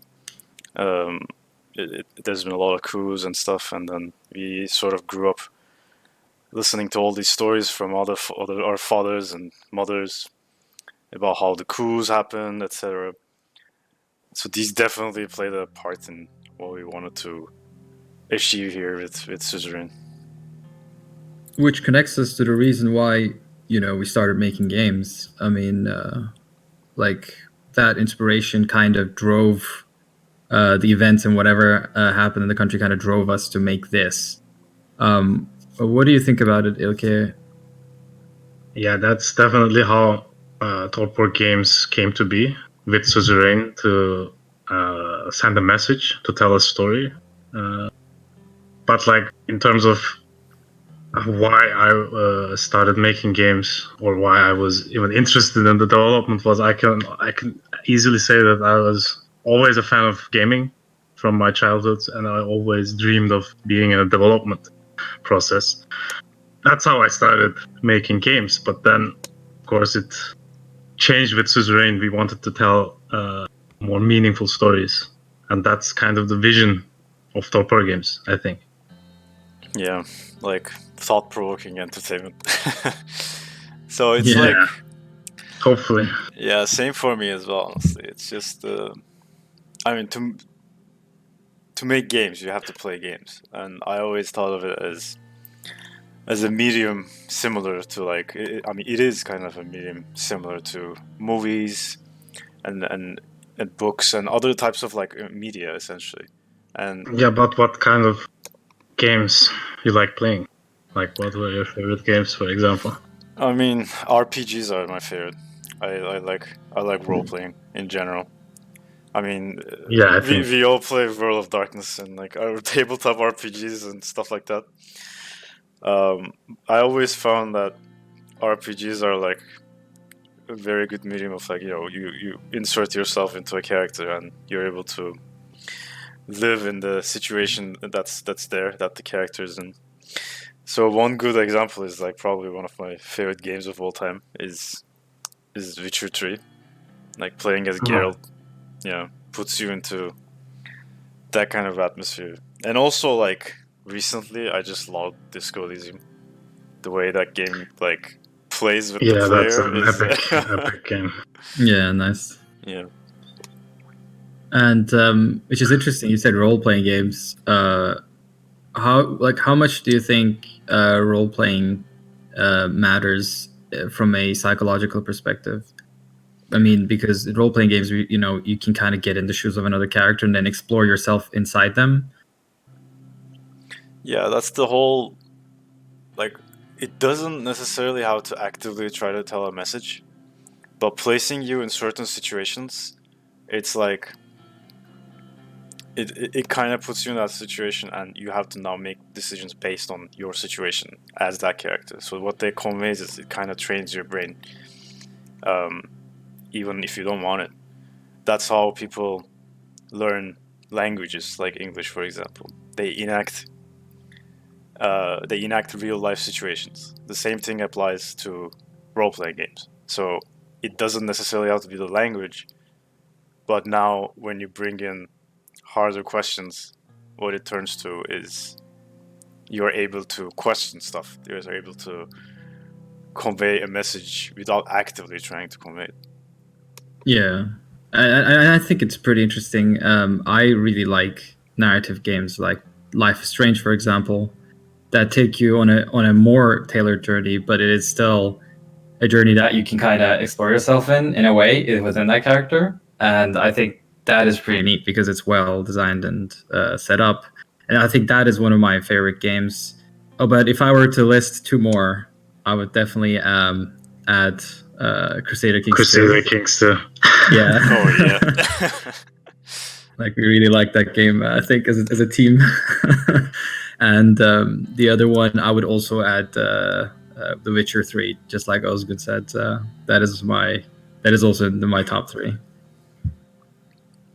S2: There's been a lot of coups and stuff, and then we sort of grew up listening to all these stories from our fathers and mothers about how the coups happened, etc. So these definitely played a part in what we wanted to achieve here with Suzerain.
S1: Which connects us to the reason why, we started making games. I mean, that inspiration kind of drove the events, and whatever happened in the country kind of drove us to make this. What do you think about it, Ilke?
S3: Yeah, that's definitely how Torpor Games came to be, with Suzerain to send a message, to tell a story. But in terms of why I started making games, or why I was even interested in the development, was I can easily say that I was always a fan of gaming from my childhood, and I always dreamed of being in a development process. That's how I started making games. But then, of course, it changed with Suzerain. We wanted to tell more meaningful stories, and that's kind of the vision of Torpor Games, I think.
S2: Yeah, thought-provoking entertainment. So it's
S3: hopefully.
S2: Yeah, same for me as well, honestly. It's just I mean, to make games, you have to play games, and I always thought of it as a medium similar to it is kind of a medium similar to movies and books and other types of media, essentially. And
S3: yeah, but what kind of games you like playing? What were your favorite games, for example?
S2: I mean, RPGs are my favorite. I like role playing in general. I mean,
S3: yeah,
S2: we all play World of Darkness and our tabletop RPGs and stuff like that. I always found that RPGs are a very good medium of you insert yourself into a character and you're able to live in the situation that's there that the character is in. So one good example is probably one of my favorite games of all time is Witcher 3. Playing as Geralt, puts you into that kind of atmosphere. And also recently I just loved Disco Elysium. The way that game plays with the player.
S3: That's an epic game.
S1: Yeah, nice.
S2: Yeah.
S1: And which is interesting, you said role-playing games. How much do you think role-playing matters from a psychological perspective? I mean, because in role-playing games, you can kind of get in the shoes of another character and then explore yourself inside them.
S2: Yeah, that's the whole it doesn't necessarily have to actively try to tell a message, but placing you in certain situations, it's it kind of puts you in that situation, and you have to now make decisions based on your situation as that character. So what they convey is it kind of trains your brain, even if you don't want it. That's how people learn languages, like English, for example. They enact real life situations. The same thing applies to role-playing games. So it doesn't necessarily have to be the language, But now, when you bring in harder questions, what it turns to is you're able to question stuff. You're able to convey a message without actively trying to convey it.
S1: Yeah, I think it's pretty interesting. I really like narrative games like Life is Strange, for example, that take you on a more tailored journey, but it is still a journey that you can kind of explore yourself in a way within that character. And I think that is pretty neat because it's well designed and set up. And I think that is one of my favorite games. Oh, but if I were to list two more, I would definitely add Crusader Kings 2.
S3: Crusader Kings 2.
S1: Yeah.
S2: Oh yeah.
S1: Like, we really like that game, I think, as a team. And the other one, I would also add The Witcher 3, just like Osgood said. That is also in my top 3.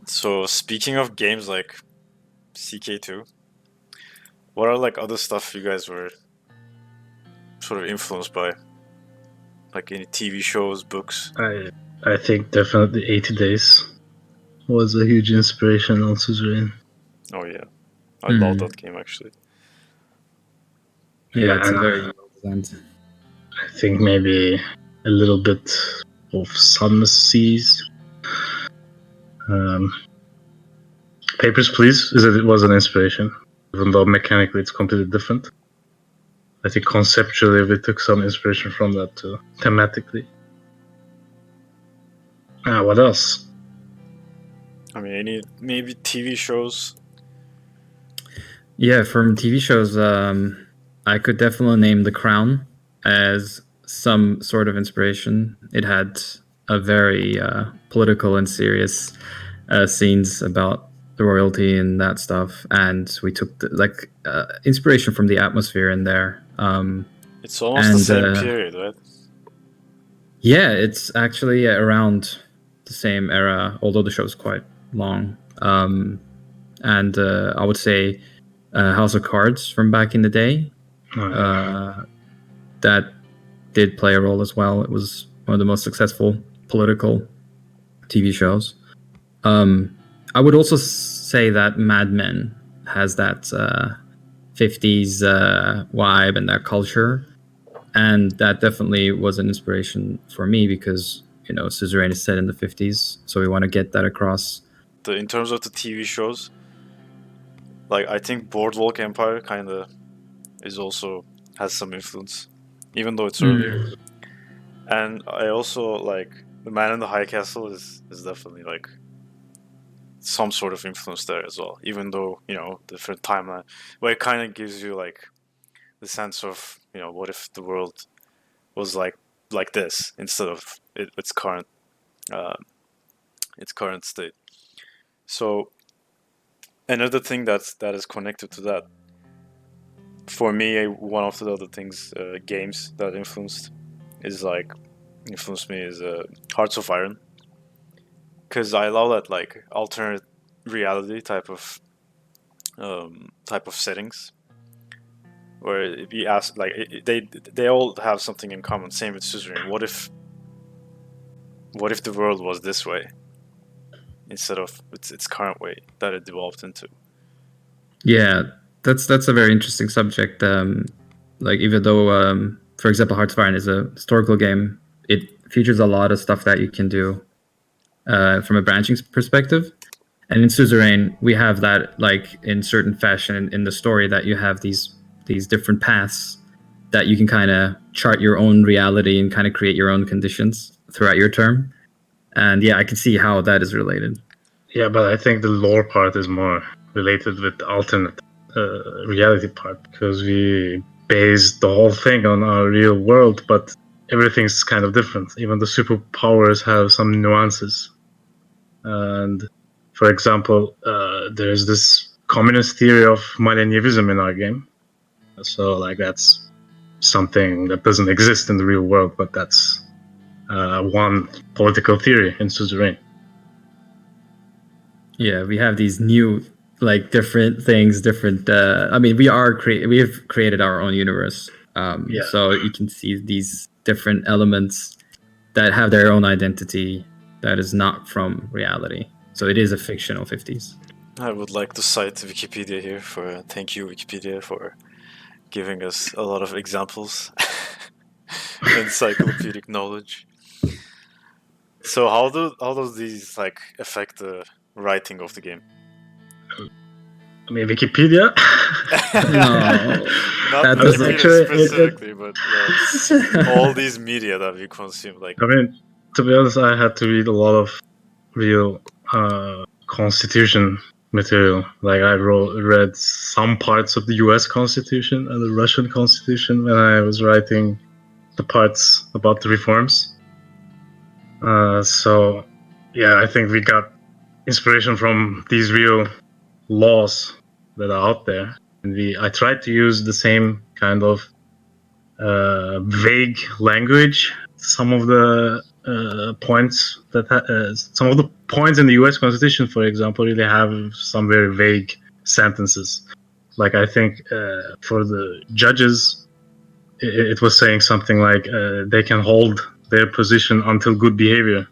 S2: So speaking of games like CK2, what are like other stuff you guys were sort of influenced by? Like any TV shows, books?
S3: I think definitely 80 Days was a huge inspiration on Suzerain.
S2: Oh yeah, I love that game actually.
S1: Yeah, it's very well designed.
S3: I think maybe a little bit of Sun Seas. Papers, Please it was an inspiration, even though mechanically it's completely different. I think conceptually we took some inspiration from that too, thematically. What else?
S2: I mean, maybe TV shows?
S1: Yeah, from TV shows, I could definitely name The Crown as some sort of inspiration. It had a very political and serious scenes about the royalty and that stuff, and we took inspiration from the atmosphere in there.
S2: It's almost the same period, right?
S1: Yeah, it's actually around the same era, although the show's quite long. And I would say House of Cards from back in the day. That did play a role as well. It was one of the most successful political TV shows. I would also say that Mad Men has that 50s vibe and that culture, and that definitely was an inspiration for me because, you know, Suzerain is set in the 50s, so we want to get that across.
S2: In terms of the TV shows, like, I think Boardwalk Empire kind of has some influence, even though it's earlier. And I also like The Man in the High Castle is definitely like some sort of influence there as well, even though, you know, different timeline, but it kind of gives you like the sense of, you know, what if the world was like this instead of its current state. So another thing that is connected to that, for me, one of the other things, games that influenced me is Hearts of Iron, because I love that like alternate reality type of settings, where we ask like they all have something in common. Same with Suzerain. What if the world was this way instead of its current way that it developed into?
S1: Yeah, that's a very interesting subject. Like, even though, for example, Hearts of Iron is a historical game, it features a lot of stuff that you can do from a branching perspective. And in Suzerain, we have that, like, in certain fashion in the story, that you have these different paths that you can kind of chart your own reality and kind of create your own conditions throughout your term. And yeah, I can see how that is related.
S3: Yeah, but I think the lore part is more related with the alternate reality part, because we base the whole thing on our real world, but everything's kind of different. Even the superpowers have some nuances. And for example, there's this communist theory of millennialism in our game. So like that's something that doesn't exist in the real world, but that's one political theory in Suzerain.
S1: Yeah, we have these new, like, different things, different. I mean, we have created our own universe. So you can see these different elements that have their own identity that is not from reality. So it is a fictional 50s.
S2: I would like to cite Wikipedia here for thank you Wikipedia for giving us a lot of examples, encyclopedic knowledge. So how does these like affect the writing of the game?
S3: I mean, Wikipedia.
S1: No,
S2: Not
S1: that
S3: doesn't-
S2: Wikipedia
S3: Actually,
S2: specifically, but all these media that we consume. Like,
S3: I mean, to be honest, I had to read a lot of real constitution material. Like I read some parts of the U.S. Constitution and the Russian Constitution when I was writing the parts about the reforms. So, yeah, I think we got inspiration from these real laws that are out there, and I tried to use the same kind of vague language. Some of the points some of the points in the U.S. Constitution, for example, really have some very vague sentences. Like I think for the judges, it was saying something like they can hold their position until good behavior,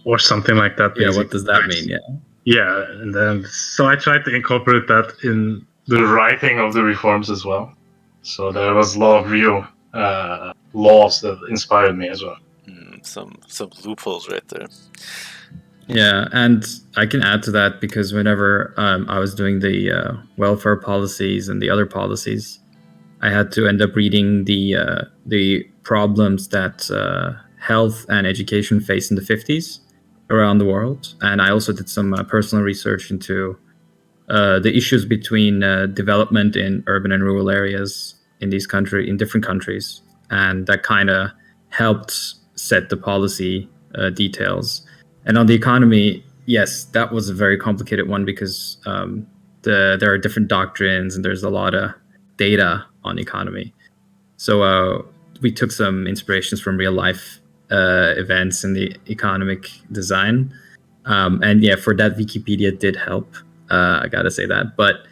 S3: or something like that.
S1: Yeah,
S3: basically.
S1: what does that mean? Yeah.
S3: Yeah, and then so I tried to incorporate that in the writing of the reforms as well. So there was a lot of real laws that inspired me as well.
S2: some loopholes right there.
S1: Yeah, and I can add to that because whenever I was doing the welfare policies and the other policies, I had to end up reading the problems that health and education face in the 50s around the world, and I also did some personal research into the issues between development in urban and rural areas in different countries, and that kind of helped set the policy details. And on the economy, yes, that was a very complicated one because there are different doctrines and there's a lot of data on economy. So we took some inspirations from real life events in the economic design. And yeah, for that, Wikipedia did help. I gotta say that. But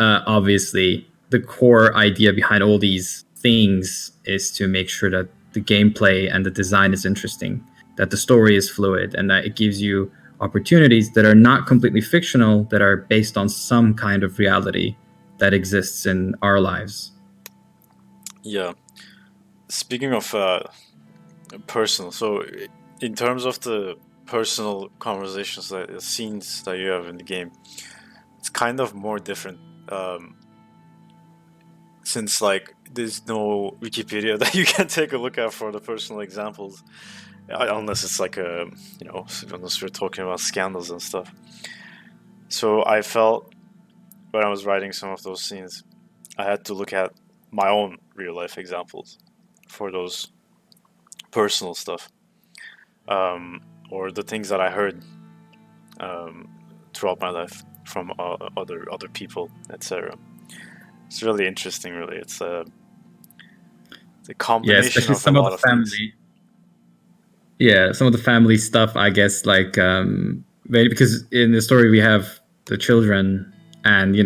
S1: obviously, the core idea behind all these things is to make sure that the gameplay and the design is interesting, that the story is fluid, and that it gives you opportunities that are not completely fictional, that are based on some kind of reality that exists in our lives.
S2: Yeah. Speaking of personal, so in terms of the personal conversations, the scenes that you have in the game, it's kind of more different. Since like there's no Wikipedia that you can take a look at for the personal examples, unless it's like unless we're talking about scandals and stuff. So I felt when I was writing some of those scenes, I had to look at my own real life examples for those personal stuff, or the things that I heard throughout my life from other people, etc. It's really interesting. Really, it's a combination
S1: especially
S2: of
S1: some
S2: a
S1: of
S2: lot
S1: the
S2: of
S1: family.
S2: things.
S1: Yeah, some of the family stuff, I guess, like because in the story we have the children, and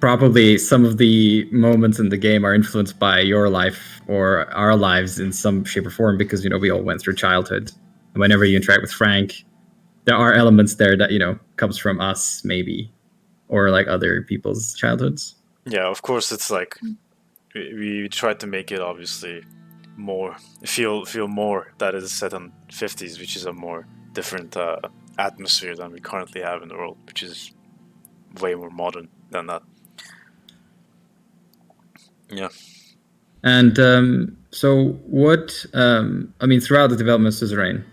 S1: probably some of the moments in the game are influenced by your life or our lives in some shape or form, because we all went through childhood. And whenever you interact with Frank, there are elements there that comes from us, maybe, or like other people's childhoods.
S2: Yeah, of course, it's like we tried to make it obviously more feel more that is set in 50s, which is a more different atmosphere than we currently have in the world, which is way more modern than that. Yeah.
S1: And so what throughout the development of Suzerain,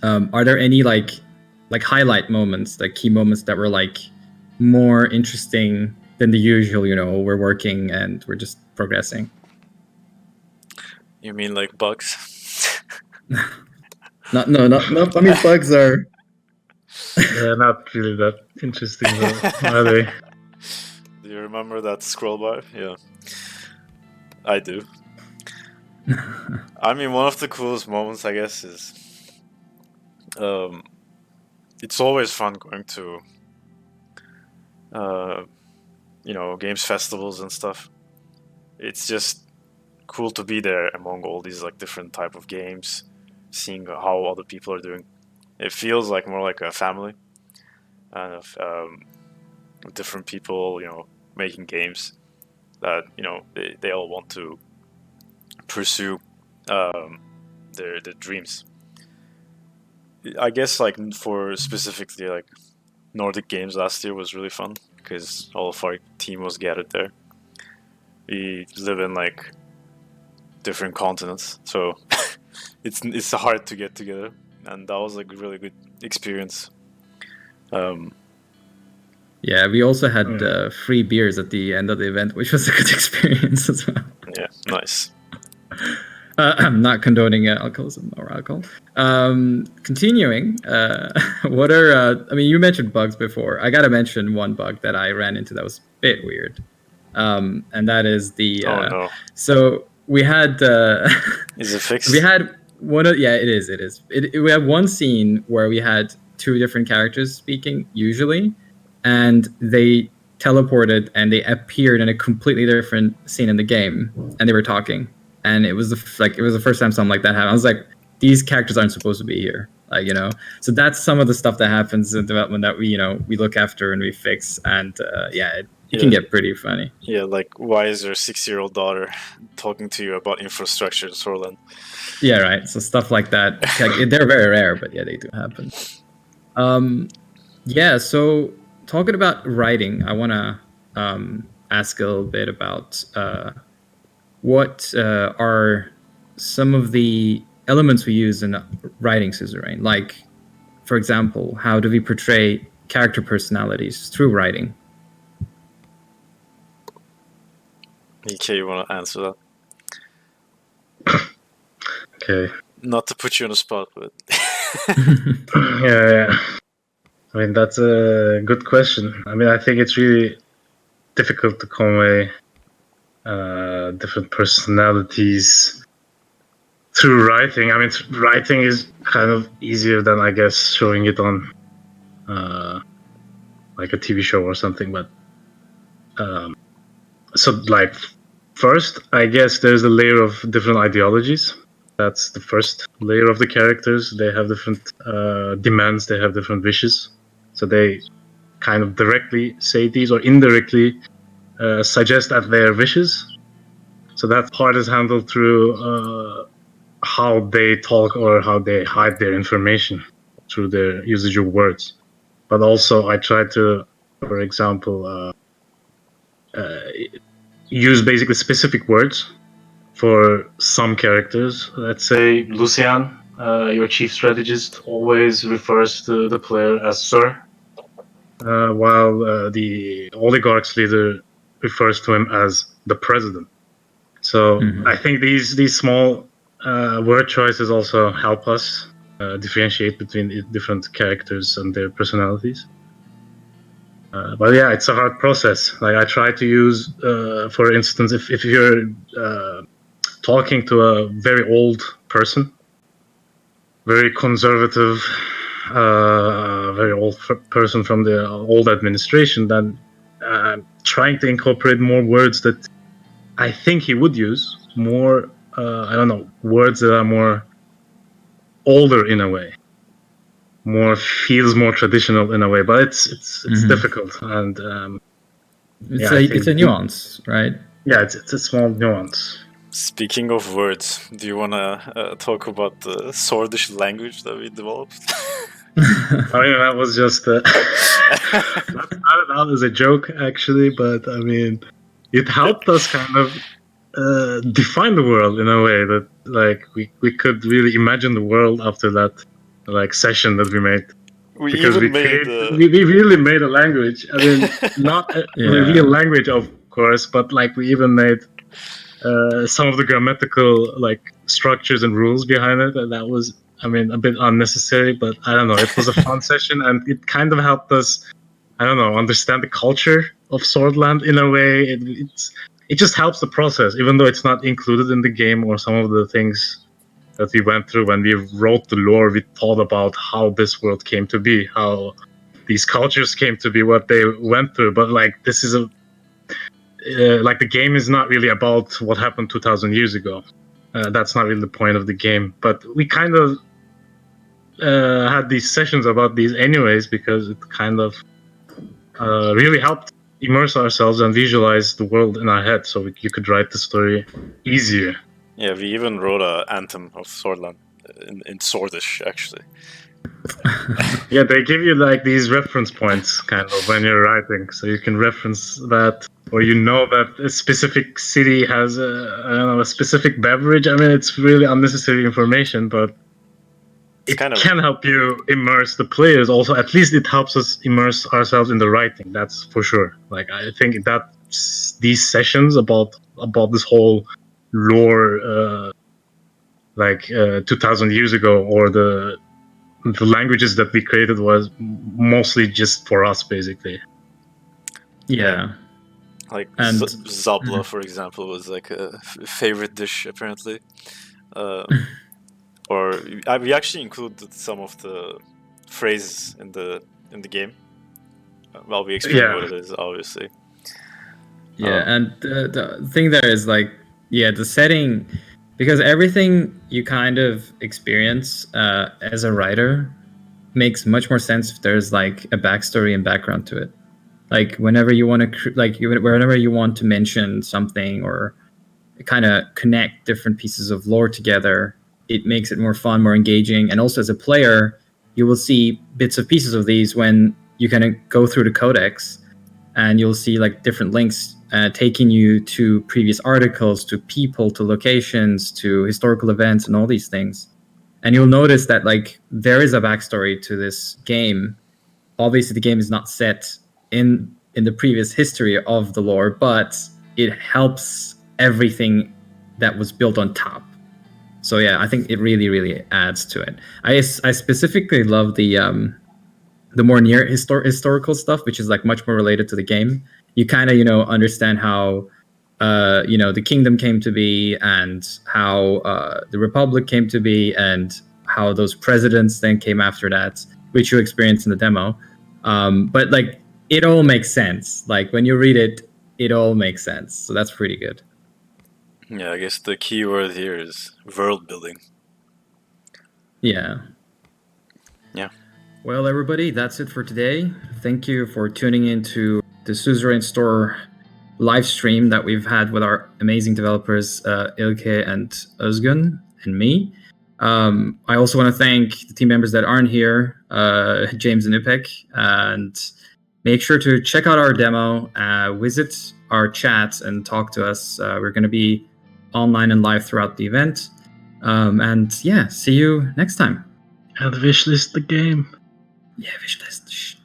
S1: are there any like highlight moments, like key moments that were like more interesting than the usual, we're working and we're just progressing?
S2: You mean like bugs?
S1: No, I mean, bugs are
S3: not really that interesting though, are they?
S2: Do you remember that scroll bar? Yeah, I do. I mean, one of the coolest moments, I guess, is it's always fun going to games festivals and stuff. It's just cool to be there among all these like different type of games, seeing how other people are doing. It feels like more like a family, and of different people, making games that they all want to pursue their dreams. I guess like for specifically like Nordic games last year was really fun because all of our team was gathered there. We live in like different continents, so it's hard to get together, and that was like a really good experience.
S1: Yeah, we also had free beers at the end of the event, which was a good experience as well.
S2: Yeah, nice.
S1: I'm not condoning alcoholism or alcohol. Continuing, what are I mean, you mentioned bugs before. I gotta mention one bug that I ran into that was a bit weird, and that is the.
S2: Oh no!
S1: So we had.
S2: Is it fixed?
S1: We had one. Yeah, it is. It is. We have one scene where we had two different characters speaking usually, and they teleported and they appeared in a completely different scene in the game, and they were talking. And it was the first time something like that happened. I was like, these characters aren't supposed to be here, So that's some of the stuff that happens in development that we look after and we fix, and it can get pretty funny.
S2: Yeah, like why is your 6-year-old daughter talking to you about infrastructure in Sordland?
S1: Yeah, right. So stuff like that, they're very rare, but yeah, they do happen. So talking about writing, I want to ask a little bit about. What are some of the elements we use in writing Suzerain? Like, for example, how do we portray character personalities through writing?
S2: EK, you want to answer that?
S3: Okay.
S2: Not to put you on the spot, but...
S3: Yeah. I mean, that's a good question. I mean, I think it's really difficult to convey different personalities through writing. I mean, writing is kind of easier than, I guess, showing it on like a TV show or something. But so, like, first, I guess there's a layer of different ideologies. That's the first layer of the characters. They have different demands. They have different wishes. So they kind of directly say these or indirectly suggest that they are wishes. So that part is handled through how they talk or how they hide their information through their usage of words. But also I try to, for example, use basically specific words for some characters. Let's say Lucian, your chief strategist, always refers to the player as Sir, while the oligarch's leader refers to him as the president. So I think these small word choices also help us differentiate between different characters and their personalities. But yeah, it's a hard process. Like I try to use, for instance, if you're talking to a very old person, very conservative, very old person from the old administration, then trying to incorporate more words that I think he would use, more, words that are more older in a way, feels more traditional in a way, but it's difficult, and
S1: it's a nuance, right?
S3: Yeah, it's a small nuance.
S2: Speaking of words, do you want to talk about the Swordish language that we developed?
S3: I mean, that was just that started out as a joke, actually, but I mean, it helped us kind of define the world in a way that, like, we could really imagine the world after that, like, session that we made.
S2: We
S3: really made a language. I mean, not a real language, of course, but like we even made some of the grammatical like structures and rules behind it, and that was, I mean, a bit unnecessary, but I don't know. It was a fun session, and it kind of helped us, I don't know, understand the culture of Sordland in a way. It just helps the process, even though it's not included in the game or some of the things that we went through when we wrote the lore. We thought about how this world came to be, how these cultures came to be, what they went through. But like, this is like the game is not really about what happened 2,000 years ago. That's not really the point of the game. But we kind of had these sessions about these anyways, because it kind of really helped immerse ourselves and visualize the world in our head, so you could write the story easier.
S2: Yeah, we even wrote an anthem of Sordland in Swordish, actually.
S3: Yeah, they give you like these reference points kind of when you're writing, so you can reference that, or you know that a specific city has a specific beverage. I mean, it's really unnecessary information, but it can help you immerse the players. Also, at least it helps us immerse ourselves in the writing. That's for sure. Like, I think that these sessions about this whole lore, 2,000 years ago, or the languages that we created, was mostly just for us, basically.
S1: Yeah.
S2: Like Zabla, for example, was like a favorite dish, apparently. Or we actually included some of the phrases in the game. Well, we explain what it is, obviously.
S1: Yeah, and the thing there is like, the setting, because everything you kind of experience as a writer makes much more sense if there's like a backstory and background to it. Like whenever you want to, whenever you want to mention something or kind of connect different pieces of lore together, it makes it more fun, more engaging. And also as a player, you will see bits of pieces of these when you kind of go through the codex, and you'll see like different links taking you to previous articles, to people, to locations, to historical events, and all these things. And you'll notice that like there is a backstory to this game. Obviously, the game is not set in the previous history of the lore, but it helps everything that was built on top. So yeah, I think it really, really adds to it. I specifically love the more near historical stuff, which is like much more related to the game. You kind of understand how the kingdom came to be, and how the republic came to be, and how those presidents then came after that, which you experience in the demo. But like it all makes sense. Like when you read it, it all makes sense. So that's pretty good.
S2: Yeah, I guess the key word here is world building.
S1: Yeah.
S2: Yeah.
S1: Well, everybody, that's it for today. Thank you for tuning into the Suzerain Store live stream that we've had with our amazing developers, Ilke and Özgün and me. I also want to thank the team members that aren't here, James and Ipek, and make sure to check out our demo, visit our chat, and talk to us. We're going to be online and live throughout the event. And yeah, see you next time.
S3: And wishlist the game.
S1: Yeah, wishlist. Shh.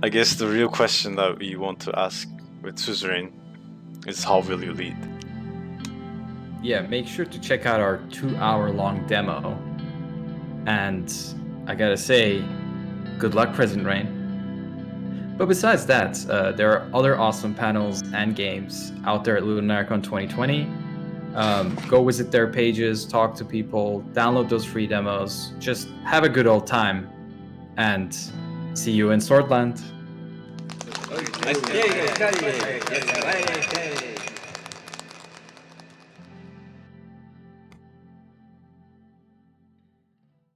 S2: I guess the real question that we want to ask with Suzerain is how will you lead?
S1: Yeah, make sure to check out our 2-hour-long demo. And I gotta say, good luck, President Rayne. But besides that, there are other awesome panels and games out there at LudoNarraCon 2020. Go visit their pages, talk to people, download those free demos, just have a good old time, and see you in Sordland.
S4: Okay.